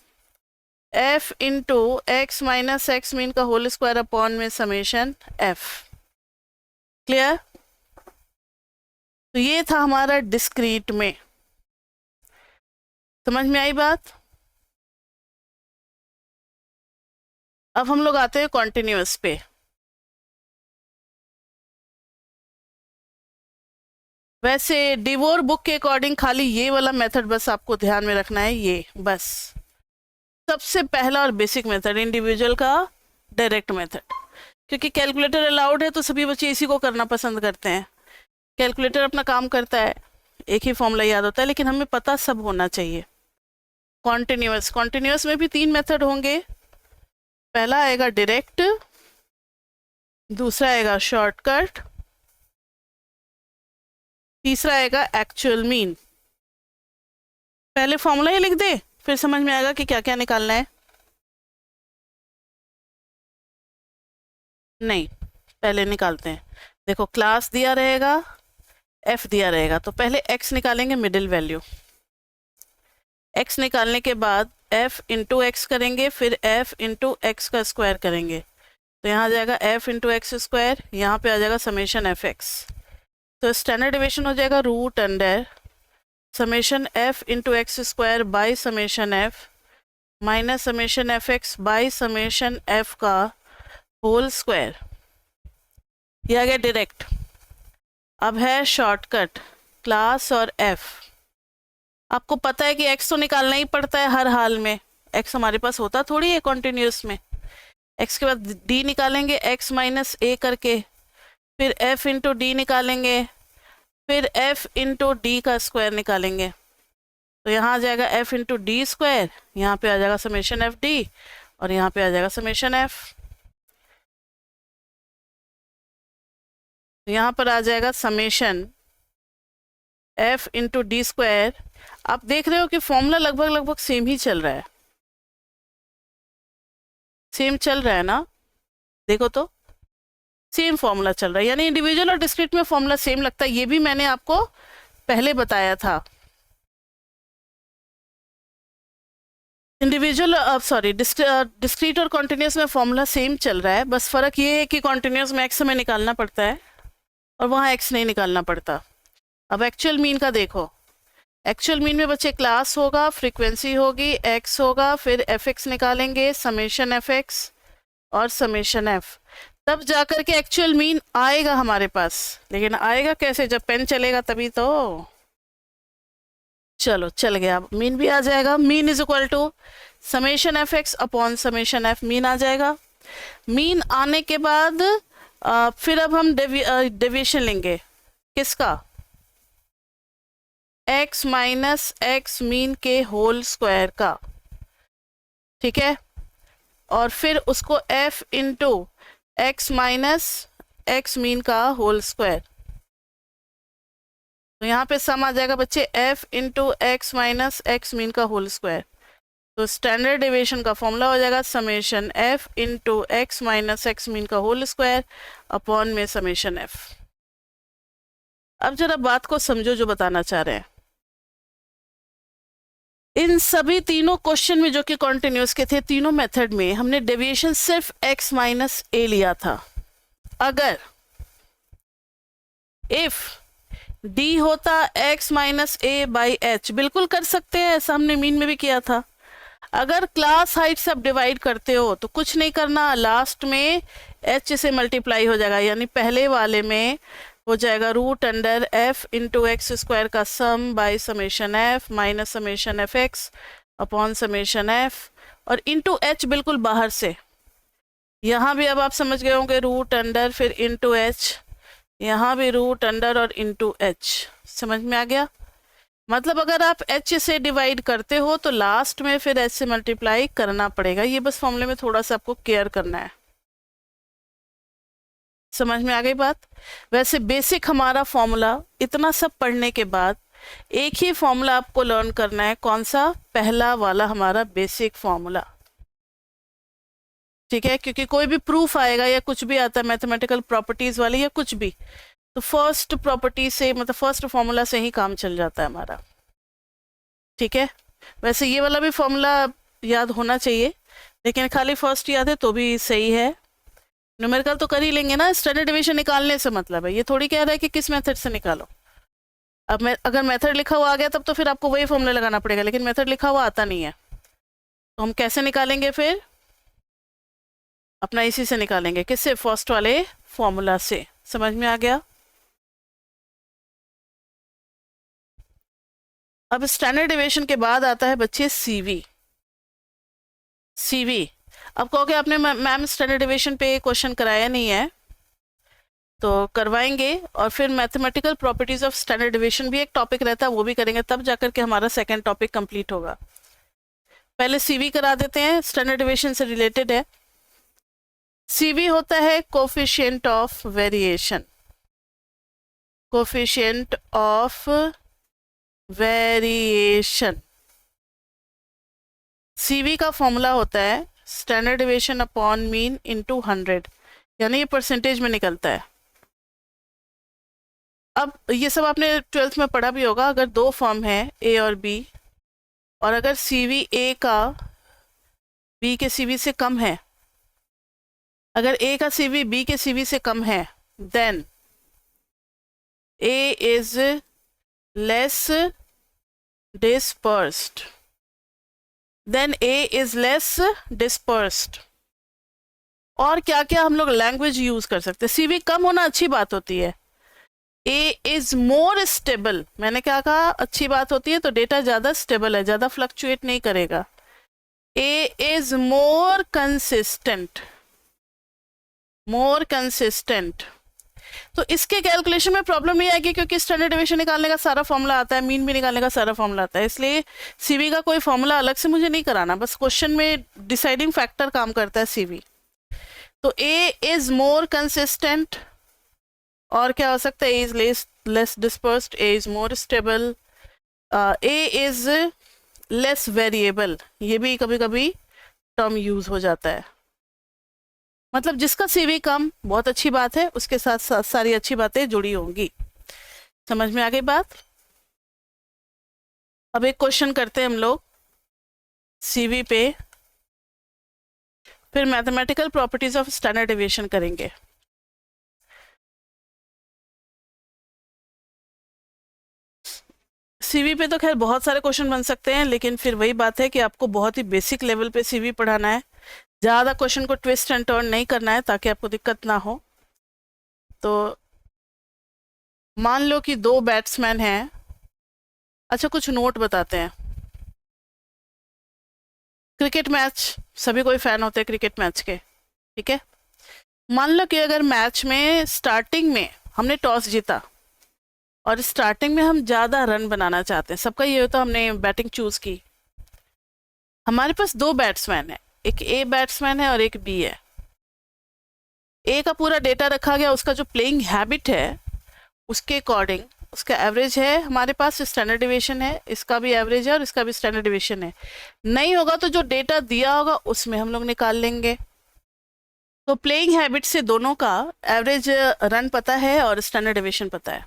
f into x minus x mean का होल स्क्वायर अपॉन में समेशन f। क्लियर? तो ये था हमारा डिस्क्रीट में। समझ में आई बात? अब हम लोग आते हैं कॉन्टिन्यूअस पे। वैसे डिवोर बुक के अकॉर्डिंग खाली ये वाला मेथड बस आपको ध्यान में रखना है, ये बस सबसे पहला और बेसिक मेथड इंडिविजुअल का डायरेक्ट मेथड। क्योंकि कैलकुलेटर अलाउड है तो सभी बच्चे इसी को करना पसंद करते हैं। कैलकुलेटर अपना काम करता है, एक ही फॉर्मूला याद होता है, लेकिन हमें पता सब होना चाहिए। कॉन्टिन्यूअस, कॉन्टिन्यूअस में भी 3 मेथड होंगे। पहला आएगा डायरेक्ट, दूसरा आएगा शॉर्टकट, तीसरा आएगा एक्चुअल मीन। पहले फॉर्मूला ही लिख दे, फिर समझ में आएगा कि क्या क्या निकालना है। नहीं, पहले निकालते हैं। देखो क्लास दिया रहेगा, f दिया रहेगा, तो पहले x निकालेंगे मिडिल वैल्यू। x निकालने के बाद f इंटू एक्स करेंगे, फिर f इंटू एक्स का स्क्वायर करेंगे। तो यहाँ आ जाएगा f इंटू एक्स स्क्वायर, यहाँ पे आ जाएगा समेशन एफ एक्स। तो स्टैंडर्ड डेविएशन हो जाएगा root under summation f into x square by summation f minus summation F x by summation f का होल स्क्वायर। ये आ गया डायरेक्ट। अब है शॉर्टकट, क्लास और f। आपको पता है कि x तो निकालना ही पड़ता है हर हाल में, x हमारे पास होता थोड़ी है कॉन्टिन्यूस में। x के बाद d निकालेंगे x माइनस a करके, फिर f इंटू डी निकालेंगे, फिर f इंटू डी का स्क्वायर निकालेंगे। तो यहाँ आ जाएगा f इंटू डी स्क्वायर, यहाँ पे आ जाएगा समेशन एफ डी और यहाँ पे आ जाएगा समेशन f। यहाँ पर आ जाएगा summation f into D square. आप देख रहे हो कि फॉर्मूला लगभग सेम ही चल रहा है, सेम चल रहा है ना? देखो तो सेम फॉर्मूला चल रहा है, यानी इंडिविजुअल और डिस्क्रीट में फॉर्मूला सेम लगता है। ये भी मैंने आपको पहले बताया था। इंडिविजुअल सॉरी डिस्क्रीट और कॉन्टिन्यूस में फॉर्मूला सेम चल रहा है, बस फर्क ये है कि कॉन्टिन्यूस में x हमें निकालना पड़ता है और वहाँ x नहीं निकालना पड़ता। अब एक्चुअल मीन का देखो, एक्चुअल मीन में बच्चे क्लास होगा, फ्रीक्वेंसी होगी, एक्स होगा, फिर एफ एक्स निकालेंगे, समेशन एफ एक्स और समेशन एफ, तब जाकर के एक्चुअल मीन आएगा हमारे पास। लेकिन आएगा कैसे? जब पेन चलेगा तभी तो। चलो चल गया, मीन भी आ जाएगा। Mean is equal to summation F X upon summation F, mean आ जाएगा। मीन आने के बाद फिर अब हम डेविएशन लेंगे, किसका? x माइनस एक्स मीन के होल स्क्वायर का, ठीक है। और फिर उसको f into x minus x mean का होल स्क्वायर, तो यहाँ पे सम आ जाएगा बच्चे f into x minus x mean का होल स्क्वायर। तो स्टैंडर्ड डेविएशन का फॉर्मूला हो जाएगा summation f into x minus x mean का होल स्क्वायर अपॉन में समेशन f। अब जरा बात को समझो जो बताना चाह रहे हैं। इन सभी तीनों क्वेश्चन में जो कि कॉन्टिन्यूस के थे, तीनों मेथड में हमने डेविएशन सिर्फ x माइनस ए लिया था। अगर इफ d होता x minus A by H, बिल्कुल कर सकते हैं, ऐसा हमने मीन में भी किया था। अगर क्लास हाइट से आप डिवाइड करते हो तो कुछ नहीं करना, लास्ट में h से मल्टीप्लाई हो जाएगा, यानी पहले वाले में हो जाएगा root under f into x square का sum by summation f minus summation F X upon summation f और इंटू h बिल्कुल बाहर से। यहाँ भी अब आप समझ गए होंगे, रूट अंडर फिर इंटू h, यहाँ भी रूट अंडर और इंटू h। समझ में आ गया? मतलब अगर आप h से डिवाइड करते हो तो लास्ट में फिर h से मल्टीप्लाई करना पड़ेगा। ये बस फॉर्मूले में थोड़ा सा आपको केयर करना है। समझ में आ गई बात? वैसे बेसिक हमारा फॉर्मूला, इतना सब पढ़ने के बाद एक ही फॉर्मूला आपको लर्न करना है। कौन सा? पहला वाला हमारा बेसिक फॉर्मूला, ठीक है। क्योंकि कोई भी प्रूफ आएगा या कुछ भी आता है मैथमेटिकल प्रॉपर्टीज वाली या कुछ भी, तो फर्स्ट प्रॉपर्टी से, मतलब फर्स्ट फॉर्मूला से ही काम चल जाता है हमारा, ठीक है। वैसे ये वाला भी फॉर्मूला याद होना चाहिए, लेकिन खाली फर्स्ट याद है तो भी सही है। न्यूमेरिकल तो कर ही लेंगे ना, स्टैंडर्ड डेविएशन निकालने से मतलब है। ये थोड़ी कह रहा है कि किस मेथड से निकालो। अब अगर मेथड लिखा हुआ आ गया तब तो फिर आपको वही फॉर्मूला लगाना पड़ेगा, लेकिन मेथड लिखा हुआ आता नहीं है, तो हम कैसे निकालेंगे? फिर अपना इसी से निकालेंगे, किससे? फर्स्ट वाले फॉर्मूला से। समझ में आ गया? अब स्टैंडर्ड डेविएशन के बाद आता है बच्चे सीवी। सीवी अब कहोगे आपने मैम स्टैंडर्ड डेविएशन पे क्वेश्चन कराया नहीं है, तो करवाएंगे। और फिर mathematical properties of standard deviation भी एक टॉपिक रहता है, वो भी करेंगे, तब जाकर के हमारा सेकंड टॉपिक कंप्लीट होगा। पहले सीवी करा देते हैं, स्टैंडर्ड डेविएशन से रिलेटेड है। सीवी होता है coefficient of variation, coefficient of variation. CV का फॉर्मूला होता है standard deviation upon mean into 100, यानी ये परसेंटेज में निकलता है। अब ये सब आपने 12th में पढ़ा भी होगा। अगर दो फॉर्म है ए और बी, और अगर सीवी ए का बी के सीवी से कम है, अगर ए का सीवी बी के सीवी से कम है, then A is less dispersed, then A is less dispersed. और क्या क्या हम लोग लैंग्वेज यूज कर सकते हैं? सीवी कम होना अच्छी बात होती है। ए इज मोर स्टेबल, मैंने क्या कहा? अच्छी बात होती है, तो डेटा ज्यादा स्टेबल है, ज्यादा फ्लक्चुएट नहीं करेगा। A is more consistent, more consistent. तो इसके कैलकुलेशन में प्रॉब्लम नहीं आएगी, क्योंकि स्टैंडर्ड डेविएशन निकालने का सारा फॉर्मूला आता है, मीन भी निकालने का सारा फॉर्मूला आता है। इसलिए सीवी का कोई फॉर्मूला अलग से मुझे नहीं कराना, बस क्वेश्चन में डिसाइडिंग फैक्टर काम करता है सीवी। तो ए इज मोर कंसिस्टेंट, और क्या हो सकता है? A is less dispersed, A is more stable, A is less variable. ये भी कभी कभी टर्म यूज हो जाता है। मतलब जिसका सीवी कम, बहुत अच्छी बात है, उसके साथ साथ सारी अच्छी बातें जुड़ी होंगी। समझ में आ गई बात? अब एक क्वेश्चन करते हैं हम लोग सीवी पे, फिर mathematical properties of standard deviation करेंगे। सीवी पे तो खैर बहुत सारे क्वेश्चन बन सकते हैं, लेकिन फिर वही बात है कि आपको बहुत ही बेसिक लेवल पे सीवी पढ़ाना है, ज़्यादा क्वेश्चन को ट्विस्ट एंड टर्न नहीं करना है ताकि आपको दिक्कत ना हो। तो मान लो कि 2 बैट्समैन हैं। अच्छा, कुछ नोट बताते हैं। क्रिकेट मैच, सभी कोई फैन होते हैं क्रिकेट मैच के, ठीक है। मान लो कि अगर मैच में स्टार्टिंग में हमने टॉस जीता और स्टार्टिंग में हम ज़्यादा रन बनाना चाहते हैं, सबका ये होता है हमने बैटिंग चूज़ की। हमारे पास 2 बैट्समैन है, एक ए बैट्समैन है और एक बी है। ए का पूरा डेटा रखा गया, उसका जो प्लेइंग हैबिट है उसके अकॉर्डिंग उसका एवरेज है, हमारे पास स्टैंडर्ड डिविएशन है, इसका भी एवरेज है और इसका भी स्टैंडर्ड डिविएशन है। नहीं होगा तो जो डेटा दिया होगा उसमें हम लोग निकाल लेंगे। तो प्लेइंग हैबिट से दोनों का एवरेज रन पता है और स्टैंडर्ड डिविएशन पता है,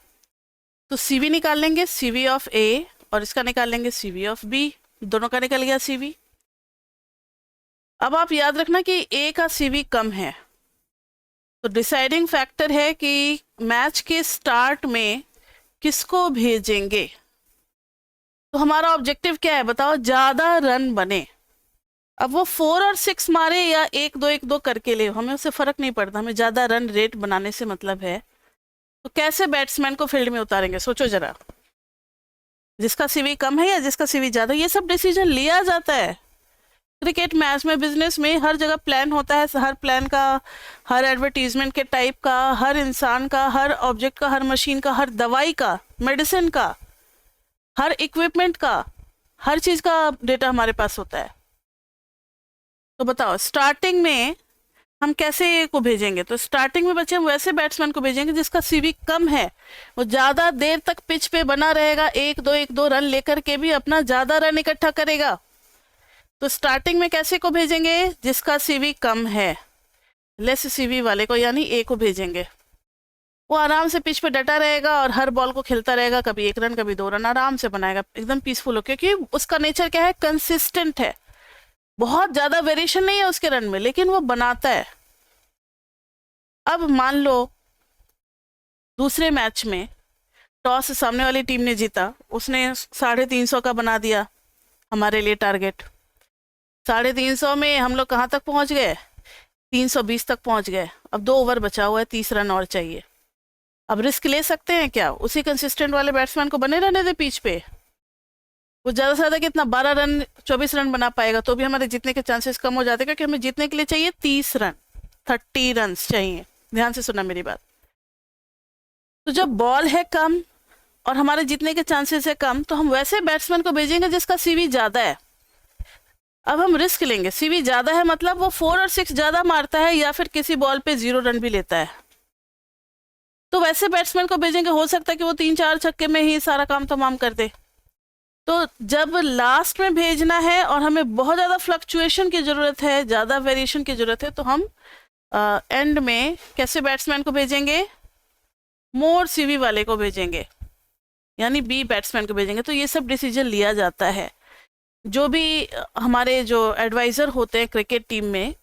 तो सीवी निकाल लेंगे, सीवी ऑफ ए, और इसका निकाल लेंगे सीवी ऑफ बी। दोनों का निकल गया सीवी। अब आप याद रखना कि ए का सीवी कम है, तो डिसाइडिंग फैक्टर है कि मैच के स्टार्ट में किसको भेजेंगे। तो हमारा ऑब्जेक्टिव क्या है बताओ? ज़्यादा रन बने। अब वो 4 और 6 मारे या 1-2 करके ले, हमें उससे फ़र्क नहीं पड़ता, हमें ज़्यादा रन रेट बनाने से मतलब है। तो कैसे बैट्समैन को फील्ड में उतारेंगे, सोचो जरा। जिसका सीवी कम है या जिसका सीवी ज़्यादा, ये सब डिसीजन लिया जाता है क्रिकेट मैच में, बिजनेस में, हर जगह प्लान होता है। हर प्लान का, हर एडवर्टीजमेंट के टाइप का, हर इंसान का, हर ऑब्जेक्ट का, हर मशीन का, हर दवाई का, मेडिसिन का, हर इक्विपमेंट का, हर चीज़ का डेटा हमारे पास होता है। तो बताओ स्टार्टिंग में हम कैसे को भेजेंगे? तो स्टार्टिंग में बच्चे हम वैसे बैट्समैन को भेजेंगे जिसका सीवी कम है, वो ज़्यादा देर तक पिच पे बना रहेगा, 1-2 रन लेकर के भी अपना ज़्यादा रन इकट्ठा करेगा। तो स्टार्टिंग में कैसे को भेजेंगे? जिसका सीवी कम है, लेस सीवी वाले को, यानी ए को भेजेंगे। वो आराम से पिच पे डटा रहेगा और हर बॉल को खेलता रहेगा, कभी 1 रन कभी 2 रन आराम से बनाएगा, एकदम पीसफुल हो, क्योंकि उसका नेचर क्या है? कंसिस्टेंट है, बहुत ज़्यादा वेरिएशन नहीं है उसके रन में, लेकिन वो बनाता है। अब मान लो दूसरे मैच में टॉस सामने वाली टीम ने जीता, उसने 350 का बना दिया हमारे लिए टारगेट। 350 में हम लोग कहाँ तक पहुँच गए? 320 तक पहुँच गए। अब 2 ओवर बचा हुआ है, 30 रन और चाहिए। अब रिस्क ले सकते हैं क्या? उसी कंसिस्टेंट वाले बैट्समैन को बने रहने दे पिच पे, वो ज़्यादा से ज़्यादा कितना 12 रन 24 रन बना पाएगा, तो भी हमारे जीतने के चांसेस कम हो जाते हैं, क्योंकि हमें जीतने के लिए चाहिए 30 रन, 30 रन चाहिए। ध्यान से सुना मेरी बात। तो जब बॉल है कम और हमारे जीतने के चांसेस है कम, तो हम वैसे बैट्समैन को भेजेंगे जिसका सीवी ज़्यादा है। अब हम रिस्क लेंगे, सीवी ज़्यादा है मतलब वो 4 और 6 ज़्यादा मारता है या फिर किसी बॉल पे 0 रन भी लेता है, तो वैसे बैट्समैन को भेजेंगे। हो सकता है कि वो 3-4 छक्के में ही सारा काम तमाम कर दे। तो जब लास्ट में भेजना है और हमें बहुत ज़्यादा फ्लक्चुएशन की ज़रूरत है, ज़्यादा वेरिएशन की ज़रूरत है, तो हम एंड में कैसे बैट्समैन को भेजेंगे? मोर सीवी वाले को भेजेंगे, यानी बी बैट्समैन को भेजेंगे। तो ये सब डिसीजन लिया जाता है। जो भी हमारे जो एडवाइज़र होते हैं क्रिकेट टीम में,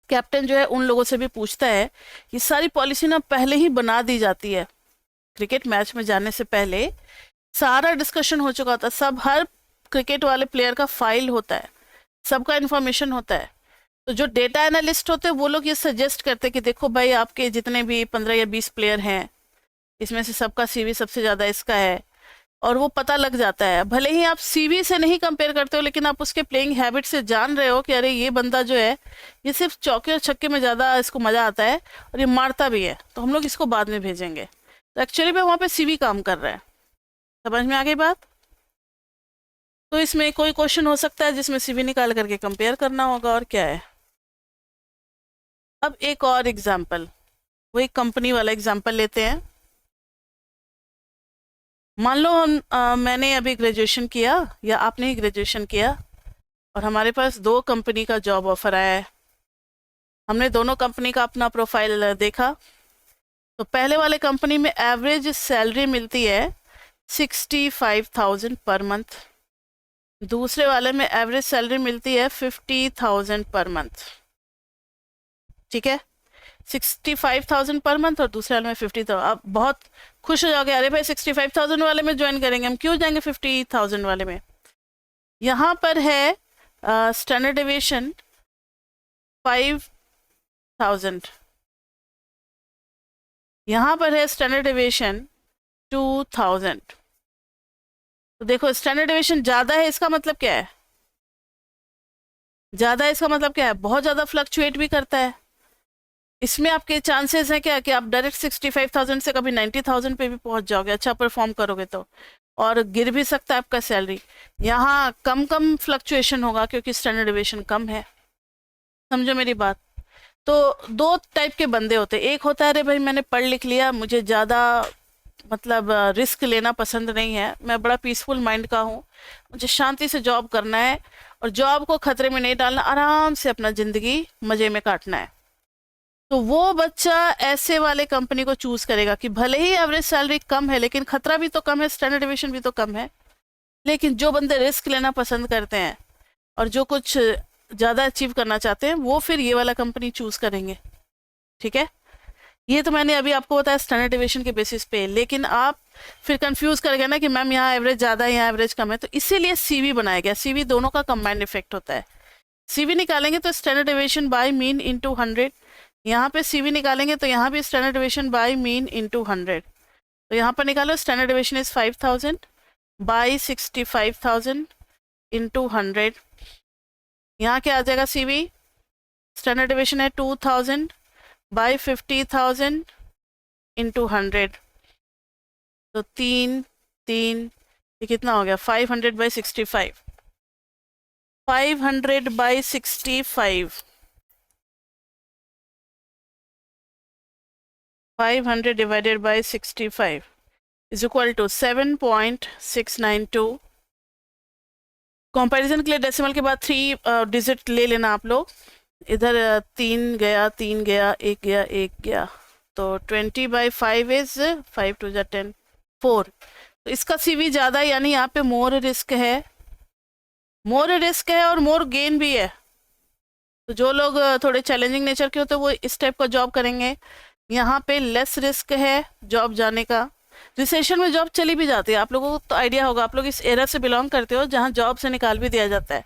कैप्टन जो है उन लोगों से भी पूछता है। ये सारी पॉलिसी ना पहले ही बना दी जाती है, क्रिकेट मैच में जाने से पहले सारा डिस्कशन हो चुका होता है। सब, हर क्रिकेट वाले प्लेयर का फाइल होता है, सबका इन्फॉर्मेशन होता है। तो जो डेटा एनालिस्ट होते हैं वो लोग ये सजेस्ट करते हैं कि देखो भाई, आपके जितने भी 15 या 20 प्लेयर हैं, इसमें से सबका सीवी सबसे ज़्यादा इसका है, और वो पता लग जाता है। भले ही आप सीवी से नहीं कंपेयर करते हो, लेकिन आप उसके प्लेइंग हैबिट से जान रहे हो कि अरे ये बंदा जो है ये सिर्फ चौके और छक्के में ज़्यादा इसको मज़ा आता है और ये मारता भी है, तो हम लोग इसको बाद में भेजेंगे। तो एक्चुअली में वहाँ पे सीवी काम कर रहा है। समझ में आ गई बात? तो इसमें कोई क्वेश्चन हो सकता है जिसमें सीवी निकाल करके कंपेयर करना होगा, और क्या है। अब एक और एग्जाम्पल, वही कंपनी वाला एग्जाम्पल लेते हैं। मान लो मैंने अभी ग्रेजुएशन किया या आपने ही ग्रेजुएशन किया, और हमारे पास 2 कंपनी का जॉब ऑफर आया है। हमने दोनों कंपनी का अपना प्रोफाइल देखा। तो पहले वाले कंपनी में एवरेज सैलरी मिलती है 65,000 पर मंथ, दूसरे वाले में एवरेज सैलरी मिलती है 50,000 पर मंथ। ठीक है, 65,000 पर मंथ और दूसरे वाले में 50,000। आप बहुत खुश हो जाओगे, अरे भाई 65,000 वाले में ज्वाइन करेंगे, हम क्यों जाएंगे 50,000 वाले में। यहाँ पर है स्टैंडर्ड डेविएशन 5,000, यहाँ पर है स्टैंडर्ड डेविएशन 2,000। तो देखो स्टैंडर्ड डेविएशन ज़्यादा है, इसका मतलब क्या है, ज़्यादा है इसका मतलब क्या है, बहुत ज़्यादा फ्लक्चुएट भी करता है। इसमें आपके चांसेस हैं क्या कि आप डायरेक्ट 65,000 से कभी 90,000 पे भी पहुंच जाओगे, अच्छा परफॉर्म करोगे तो, और गिर भी सकता है आपका सैलरी। यहाँ कम फ्लक्चुएशन होगा क्योंकि स्टैंडर्ड डेविएशन कम है, समझो मेरी बात। तो दो टाइप के बंदे होते हैं, एक होता है अरे भाई मैंने पढ़ लिख लिया, मुझे ज़्यादा मतलब रिस्क लेना पसंद नहीं है, मैं बड़ा पीसफुल माइंड का हूँ, मुझे शांति से जॉब करना है और जॉब को खतरे में नहीं डालना, आराम से अपना ज़िंदगी मज़े में काटना है। तो वो बच्चा ऐसे वाले कंपनी को चूज करेगा कि भले ही एवरेज सैलरी कम है लेकिन खतरा भी तो कम है, स्टैंडर्ड डेविएशन भी तो कम है। लेकिन जो बंदे रिस्क लेना पसंद करते हैं और जो कुछ ज़्यादा अचीव करना चाहते हैं वो फिर ये वाला कंपनी चूज करेंगे, ठीक है। ये तो मैंने अभी आपको बताया स्टैंडर्ड डेविएशन के बेसिस पे, लेकिन आप फिर कंफ्यूज करेंगे ना कि मैम यहाँ एवरेज ज़्यादा है यहाँ एवरेज कम है, तो इसीलिए सीवी बनाया गया। सीवी दोनों का कंबाइंड इफेक्ट होता है। सीवी निकालेंगे तो standard deviation by mean into 100, यहाँ पे सीवी निकालेंगे तो यहाँ भी standard deviation by mean into 100। तो यहाँ पर निकालो standard deviation is 5,000 by 65,000 into 100। यहाँ क्या आ जाएगा सीवी, स्टैंडर्ड डेविएशन है 2,000 बाई 50,000 इंटू 100। तो 3 ये कितना हो गया 500 by 65, 500 by 65, 500 divided by 65 is equal to 7.692। Comparison के लिए डेसिमल के बाद 3 डिजिट ले लेना आप लोग, इधर 3 गया 3 गया 1 गया 1 गया, तो 20 बाई 5 इज 5 2 जा 10 4। तो इसका सीवी ज़्यादा, यानी यहाँ पे मोर रिस्क है, और मोर गेन भी है। तो जो लोग थोड़े चैलेंजिंग नेचर के होते हैं वो इस टाइप का जॉब करेंगे। यहाँ पे लेस रिस्क है जॉब जाने का, रिसेशन में जॉब चली भी जाती है। आप लोगों को तो आइडिया होगा, आप लोग इस एरा से बिलोंग करते हो जहाँ जॉब से निकाल भी दिया जाता है,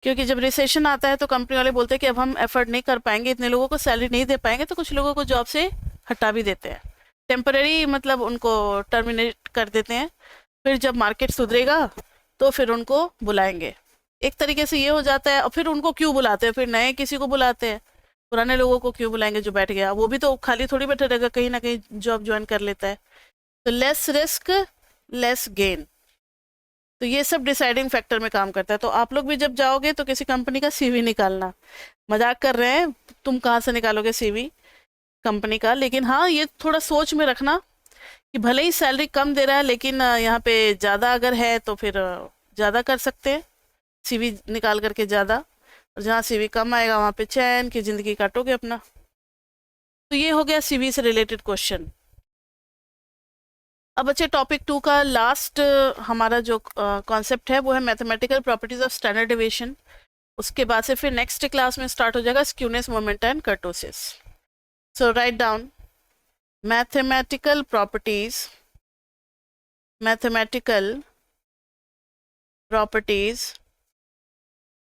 क्योंकि जब रिसेशन आता है तो कंपनी वाले बोलते हैं कि अब हम एफर्ट नहीं कर पाएंगे, इतने लोगों को सैलरी नहीं दे पाएंगे, तो कुछ लोगों को जॉब से हटा भी देते हैं, टेम्पररी मतलब उनको टर्मिनेट कर देते हैं। फिर जब मार्केट सुधरेगा तो फिर उनको बुलाएंगे, एक तरीके से ये हो जाता है। और फिर उनको क्यों बुलाते हैं, फिर नए किसी को बुलाते हैं, पुराने लोगों को क्यों बुलाएंगे जो बैठ गया, वो भी तो खाली थोड़ी बैठा रहेगा, कहीं ना कहीं जॉब ज्वाइन कर लेता है। तो लेस रिस्क लेस गेन, तो ये सब डिसाइडिंग फैक्टर में काम करता है। तो आप लोग भी जब जाओगे तो किसी कंपनी का सीवी निकालना, मजाक कर रहे हैं, तुम कहाँ से निकालोगे सीवी कंपनी का, लेकिन हाँ ये थोड़ा सोच में रखना कि भले ही सैलरी कम दे रहा है लेकिन यहाँ पे ज़्यादा अगर है तो फिर ज़्यादा कर सकते हैं सीवी निकाल करके ज़्यादा, और जहाँ सीवी कम आएगा वहाँ पे चैन की ज़िंदगी काटोगे अपना। तो ये हो गया सीवी से रिलेटेड क्वेश्चन। अब बच्चे टॉपिक 2 का लास्ट हमारा जो कॉन्सेप्ट है वो है mathematical properties of standard deviation. उसके बाद से फिर नेक्स्ट क्लास में स्टार्ट हो जाएगा skewness, moment and kurtosis. So write down mathematical properties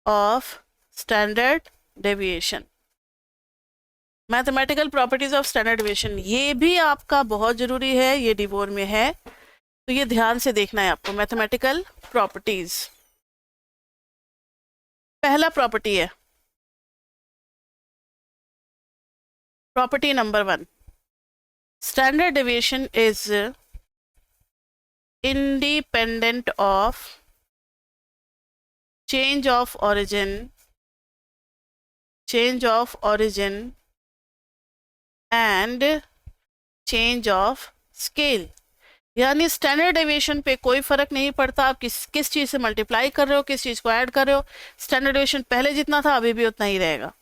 of standard deviation. Mathematical properties of standard deviation ये भी आपका बहुत जरूरी है, ये D4 में है, तो ये ध्यान से देखना है आपको। मैथमेटिकल प्रॉपर्टीज, पहला प्रॉपर्टी है property number 1, standard deviation is independent of change of origin and change of scale. यानी स्टैंडर्ड डेविएशन पे कोई फर्क नहीं पड़ता आप किस चीज़ से मल्टीप्लाई कर रहे हो, किस चीज़ को ऐड कर रहे हो, स्टैंडर्ड डेविएशन पहले जितना था अभी भी उतना ही रहेगा।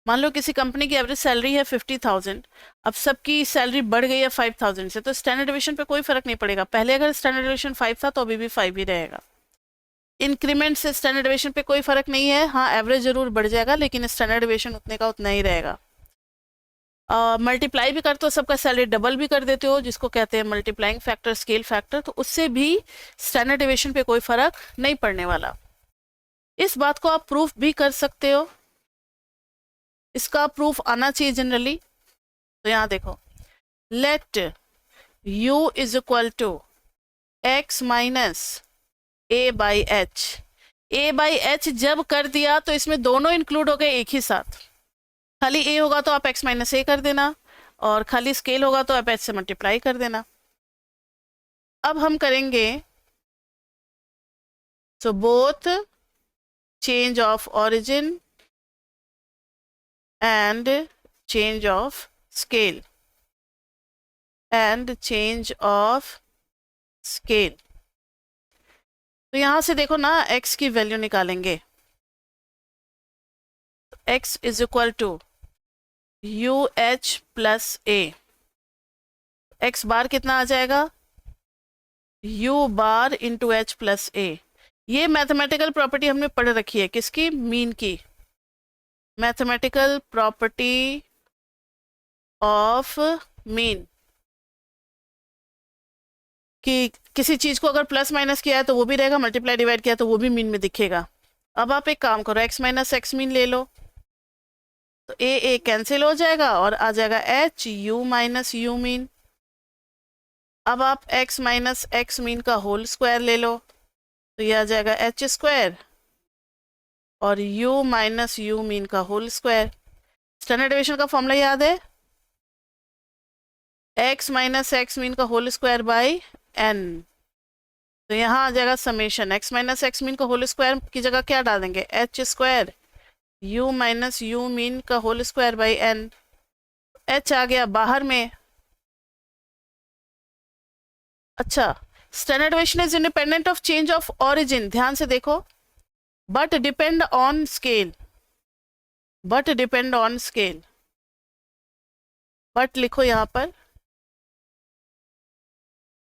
मान लो किसी कंपनी की एवरेज सैलरी है 50,000, अब सबकी सैलरी बढ़ गई है 5,000 से, तो स्टैंडर्ड डेविएशन पे कोई फर्क नहीं पड़ेगा। पहले अगर स्टैंडर्ड डेविएशन 5 था तो अभी भी 5 ही रहेगा। इंक्रीमेंट से स्टैंडर्ड डेविएशन पे कोई फर्क नहीं है, हाँ एवरेज जरूर बढ़ जाएगा लेकिन स्टैंडर्ड डेविएशन उतने का उतना ही रहेगा। मल्टीप्लाई भी करते हो, सबका सैलरी डबल भी कर देते हो, जिसको कहते हैं मल्टीप्लाइंग फैक्टर, स्केल फैक्टर, तो उससे भी स्टैंडर्ड डेविएशन पे कोई फर्क नहीं पड़ने वाला। इस बात को आप प्रूफ भी कर सकते हो, इसका प्रूफ आना चाहिए जनरली। तो यहाँ देखो, let u is equal to x minus a by h. a by h जब कर दिया तो इसमें दोनों इंक्लूड हो गए एक ही साथ। खाली a होगा तो आप x माइनस a कर देना, और खाली स्केल होगा तो आप h से मल्टीप्लाई कर देना। अब हम करेंगे so both change of origin and change of scale and change of scale। तो यहां से देखो ना, x की वैल्यू निकालेंगे। x is equal to U H plus A. X bar कितना आ जाएगा, u bar into H plus A. ये मैथमेटिकल प्रॉपर्टी हमने पढ़ रखी है, किसकी, मीन की। मैथमेटिकल प्रॉपर्टी ऑफ मीन, कि किसी चीज को अगर प्लस माइनस किया है तो वो भी रहेगा, मल्टीप्लाई डिवाइड किया तो वो भी मीन में दिखेगा। अब आप एक काम करो, x माइनस एक्स मीन ले लो, तो ए कैंसिल हो जाएगा और आ जाएगा H U minus you mean. अब आप x माइनस एक्स मीन का होल स्क्वायर ले लो, तो ये आ जाएगा एच स्क्वायर और u माइनस यू मीन का होल स्क्वायर। स्टैंडर्ड डेविएशन का फॉर्मूला याद है, x माइनस एक्स मीन का होल स्क्वायर बाई n। तो यहाँ आ जाएगा summation x minus x mean का होल स्क्वायर की जगह क्या डाल देंगे, H square u minus you mean का whole square by n। h आ गया बाहर में। अच्छा, standard deviation is independent of change of origin, ध्यान से देखो, but depend on scale, but depend on scale, but लिखो यहाँ पर,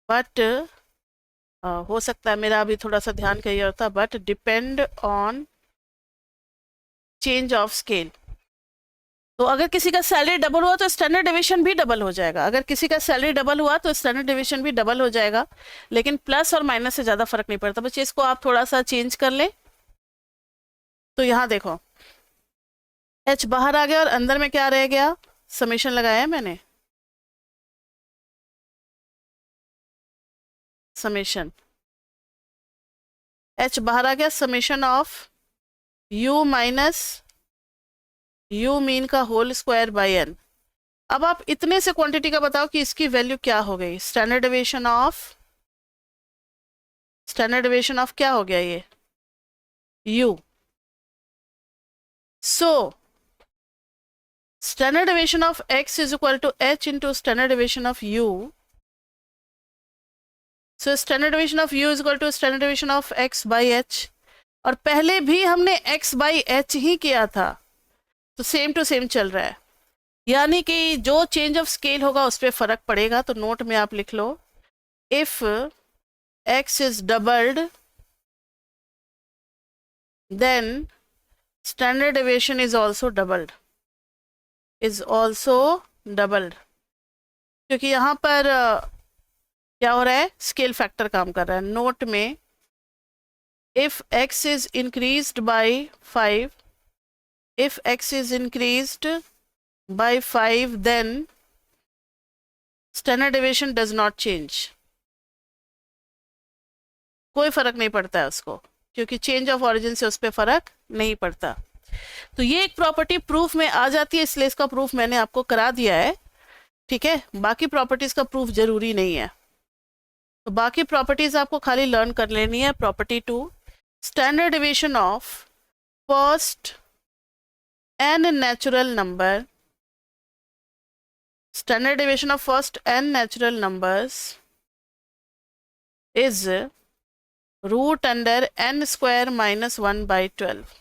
बट हो सकता है मेरा अभी थोड़ा सा ध्यान कहीं और था, but depend on change of scale. तो अगर किसी का सैलरी डबल हुआ तो स्टैंडर्ड डेविएशन भी डबल हो जाएगा, अगर किसी का सैलरी डबल हुआ तो स्टैंडर्ड डेविएशन भी डबल हो जाएगा, लेकिन प्लस और माइनस से ज़्यादा फर्क नहीं पड़ता। बच्चे इसको आप थोड़ा सा चेंज कर लें। तो यहाँ देखो, h बाहर आ गया और अंदर में क्या रह गया, समेशन लगाया है मैंने, समेशन, h बाहर आ गया, summation of u minus you mean का होल स्क्वायर बाई n। अब आप इतने से क्वांटिटी का बताओ कि इसकी वैल्यू क्या हो गई, standard deviation of, standard deviation of क्या हो गया ये, u। So standard deviation of x is equal to h into standard deviation of u। So standard deviation of u is equal to standard deviation of x by h, और पहले भी हमने x by h ही किया था, तो same to same चल रहा है। यानी कि जो चेंज ऑफ स्केल होगा उस पर फर्क पड़ेगा। तो नोट में आप लिख लो, if x is doubled then standard deviation is also doubled, is also doubled, क्योंकि यहाँ पर क्या हो रहा है, स्केल फैक्टर काम कर रहा है। नोट में, if x is increased by 5, if x is increased by 5 then standard deviation does not change, कोई फर्क नहीं पड़ता है उसको, क्योंकि चेंज ऑफ ऑरिजिन से उस पर फर्क नहीं पड़ता। तो ये एक प्रॉपर्टी प्रूफ में आ जाती है, इसलिए इसका प्रूफ मैंने आपको करा दिया है, ठीक है। बाकी प्रॉपर्टीज का प्रूफ जरूरी नहीं है, तो बाकी प्रॉपर्टीज आपको खाली लर्न कर लेनी है। Property 2, standard deviation of first n natural number, standard deviation of first n natural numbers is root under n square minus 1 by 12।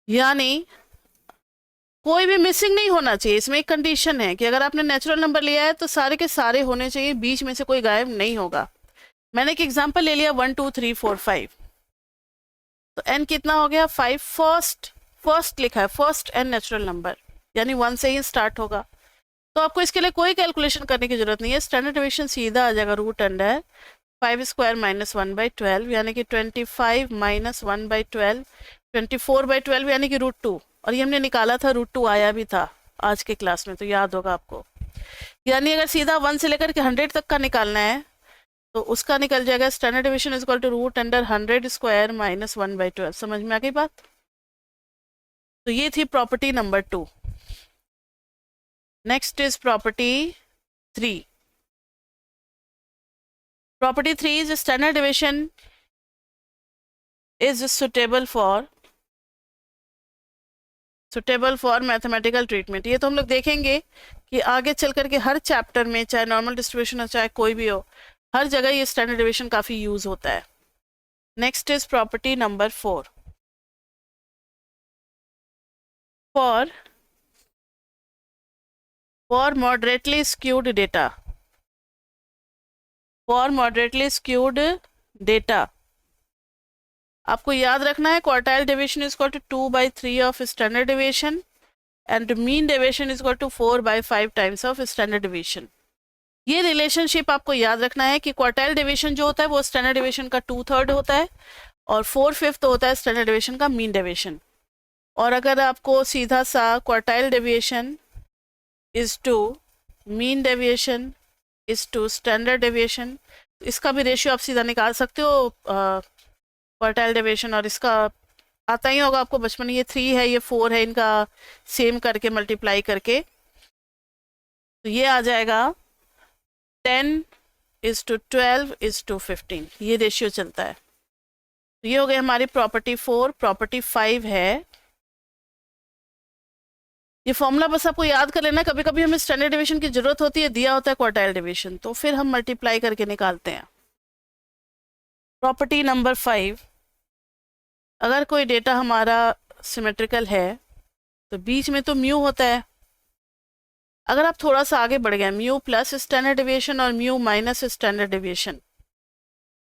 यानी कोई भी मिसिंग नहीं होना चाहिए। इसमें एक कंडीशन है कि अगर आपने नेचुरल नंबर लिया है तो सारे के सारे होने चाहिए, बीच में से कोई गायब नहीं होगा। मैंने एक एग्जांपल ले लिया 1 2 3 4 5, तो n कितना हो गया, 5 फर्स्ट फर्स्ट लिखा है, फर्स्ट एन नेचुरल नंबर, यानी 1 से ही स्टार्ट होगा। तो आपको इसके लिए कोई कैलकुलेशन करने की जरूरत नहीं है, स्टैंडर्ड डेविएशन सीधा आ जाएगा रूट अंडर 5 स्क्वायर माइनस 1/12, यानी कि 25 माइनस 1/12, 24/12 यानी कि √2। और ये हमने निकाला था, √2 आया भी था आज के क्लास में, तो याद होगा आपको। यानी अगर सीधा 1 से लेकर के 100 तक का निकालना है तो उसका निकल जाएगा standard deviation is equal to root under 100 square minus 1/12। समझ में आ गई बात? तो ये थी property number 2। Next is property 3। Property 3 is standard deviation is suitable for mathematical treatment. ये तो हम लोग देखेंगे कि आगे चल करके हर चैप्टर में, चाहे नॉर्मल डिस्ट्रीब्यूशन हो चाहे कोई भी हो, हर जगह ये स्टैंडर्ड डेविएशन काफ़ी यूज होता है। Next is property number 4। For moderately skewed data, आपको याद रखना है quartile deviation is equal to 2/3 of standard deviation and mean deviation is equal to 4/5 times of standard deviation. ये रिलेशनशिप आपको याद रखना है कि क्वार्टाइल डेविएशन जो होता है वो स्टैंडर्ड डेविएशन का 2/3 होता है और 4/5 होता है स्टैंडर्ड डेविएशन का मीन डेविएशन। और अगर आपको सीधा सा quartile deviation is to mean deviation is to standard deviation, इसका भी रेशियो आप सीधा निकाल सकते हो क्वार्टाइल डेविएशन, और इसका आता ही होगा आपको बचपन में, ये 3 है ये 4 है, इनका सेम करके मल्टीप्लाई करके तो ये आ जाएगा 10:12:15, ये रेशियो चलता है। तो ये हो गई हमारी प्रॉपर्टी 4। प्रॉपर्टी 5 है, ये फॉर्मूला बस आपको याद कर लेना, कभी कभी हमें स्टैंडर्ड डेविएशन की जरूरत होती है, दिया होता है क्वार्टाइल डेविएशन, तो फिर हम मल्टीप्लाई करके निकालते हैं। प्रॉपर्टी नंबर 5, अगर कोई डेटा हमारा सिमेट्रिकल है तो बीच में तो म्यू होता है। अगर आप थोड़ा सा आगे बढ़ गए, म्यू प्लस स्टैंडर्ड डेविएशन और म्यू माइनस स्टैंडर्ड डेविएशन,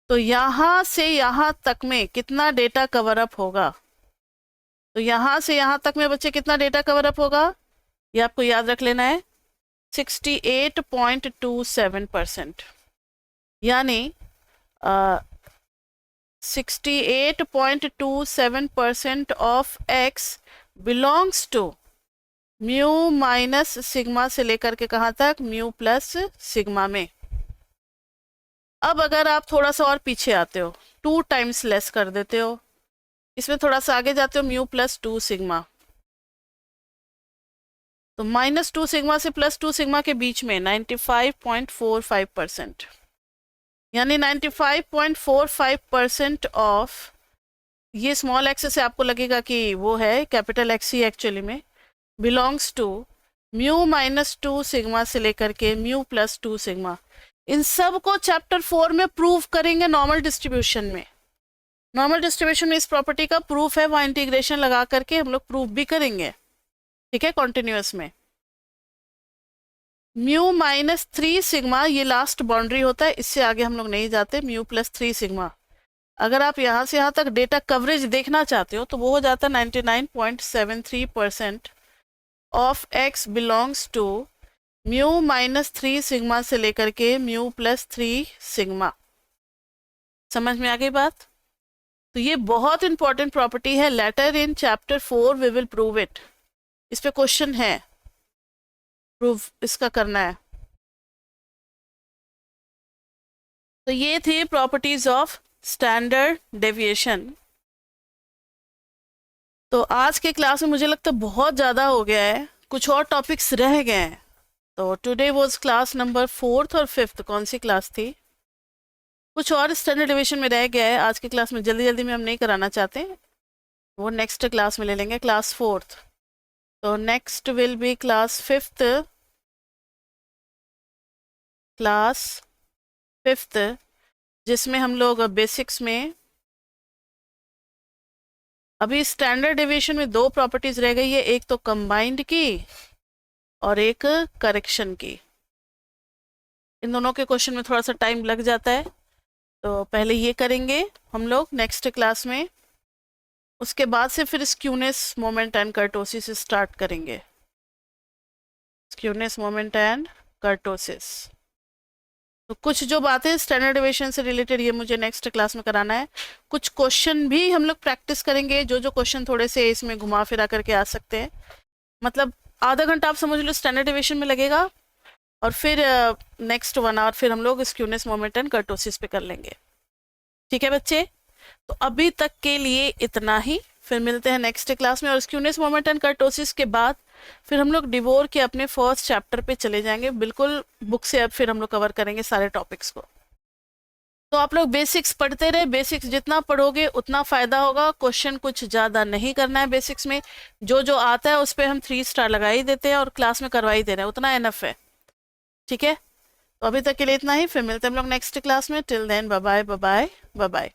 तो यहाँ से यहाँ तक में कितना डेटा कवर अप होगा? तो यहाँ से यहाँ तक में बच्चे कितना डेटा कवर अप होगा, ये आपको याद रख लेना है, 68.27%, यानी 68.27% of x belongs to mu minus sigma से लेकर के कहाँ तक, म्यू प्लस सिग्मा में। अब अगर आप थोड़ा सा और पीछे आते हो, 2 टाइम्स लेस कर देते हो, इसमें थोड़ा सा आगे जाते हो, म्यू प्लस 2 सिग्मा, तो -2 सिग्मा से +2 सिग्मा के बीच में 95.45%, यानी 95.45% ऑफ, ये स्मॉल एक्स से आपको लगेगा कि वो है कैपिटल एक्स ही एक्चुअली में, बिलोंग्स टू म्यू -2 सिग्मा से लेकर के म्यू प्लस 2 सिग्मा। इन सब को चैप्टर 4 में प्रूव करेंगे नॉर्मल डिस्ट्रीब्यूशन में। नॉर्मल डिस्ट्रीब्यूशन में इस प्रॉपर्टी का प्रूफ है, वहाँ इंटीग्रेशन लगा करके हम लोग प्रूफ भी करेंगे, ठीक है, कॉन्टिन्यूअस में। म्यू -3 सिग्मा ये लास्ट बाउंड्री होता है, इससे आगे हम लोग नहीं जाते, म्यू प्लस 3 सिग्मा। अगर आप यहाँ से यहाँ तक डेटा कवरेज देखना चाहते हो तो वो हो जाता है 99.73% of x belongs to mu -3 sigma से लेकर के म्यू प्लस 3 सिग्मा। समझ में आ गई बात? तो ये बहुत इंपॉर्टेंट प्रॉपर्टी है, later in chapter 4 we will prove it. इस पे क्वेश्चन है, प्रूफ इसका करना है। तो ये थी प्रॉपर्टीज ऑफ स्टैंडर्ड डेविएशन। तो आज के क्लास में मुझे लगता है बहुत ज़्यादा हो गया है, कुछ और टॉपिक्स रह गए हैं। तो today was class number 4th और 5th, कौन सी क्लास थी? कुछ और स्टैंडर्ड डेविएशन में रह गया है, आज की क्लास में जल्दी जल्दी में हम नहीं कराना चाहते, वो नेक्स्ट क्लास में ले लेंगे, क्लास 4th। तो next will be class 5th, जिसमें हम लोग बेसिक्स में, अभी स्टैंडर्ड डेविएशन में 2 प्रॉपर्टीज रह गई है, एक तो कंबाइंड की और एक करेक्शन की। इन दोनों के क्वेश्चन में थोड़ा सा टाइम लग जाता है, तो पहले ये करेंगे हम लोग नेक्स्ट क्लास में। उसके बाद से फिर skewness moment and kurtosis start करेंगे। Skewness moment and kurtosis. तो कुछ जो बातें स्टैंडर्ड डेविएशन से रिलेटेड ये मुझे नेक्स्ट क्लास में कराना है। कुछ क्वेश्चन भी हम लोग प्रैक्टिस करेंगे, जो क्वेश्चन थोड़े से इसमें घुमा फिरा करके आ सकते हैं। मतलब आधा घंटा आप समझ लो स्टैंडर्ड डेविएशन में लगेगा, और फिर नेक्स्ट 1 आवर फिर हम लोग स्क्यूनेस मोमेंट एंड कर्टोसिस पे कर लेंगे। ठीक है बच्चे, तो अभी तक के लिए इतना ही। फिर मिलते हैं नेक्स्ट क्लास में, और स्क्यूनेस मोमेंट एंड कर्टोसिस के बाद फिर हम लोग डिवोर के अपने फर्स्ट चैप्टर पे चले जाएंगे। बिल्कुल बुक से अब फिर हम लोग कवर करेंगे सारे टॉपिक्स को। तो आप लोग बेसिक्स पढ़ते रहे, बेसिक्स जितना पढ़ोगे उतना फायदा होगा। क्वेश्चन कुछ ज़्यादा नहीं करना है बेसिक्स में, जो आता है उस पर हम 3 स्टार लगा ही देते हैं और क्लास में करवा ही दे रहे हैं, उतना एनफ है। ठीक है, तो अभी तक के लिए इतना ही। फिर मिलते हैं हम लोग नेक्स्ट क्लास में। Till then bye bye bye bye bye.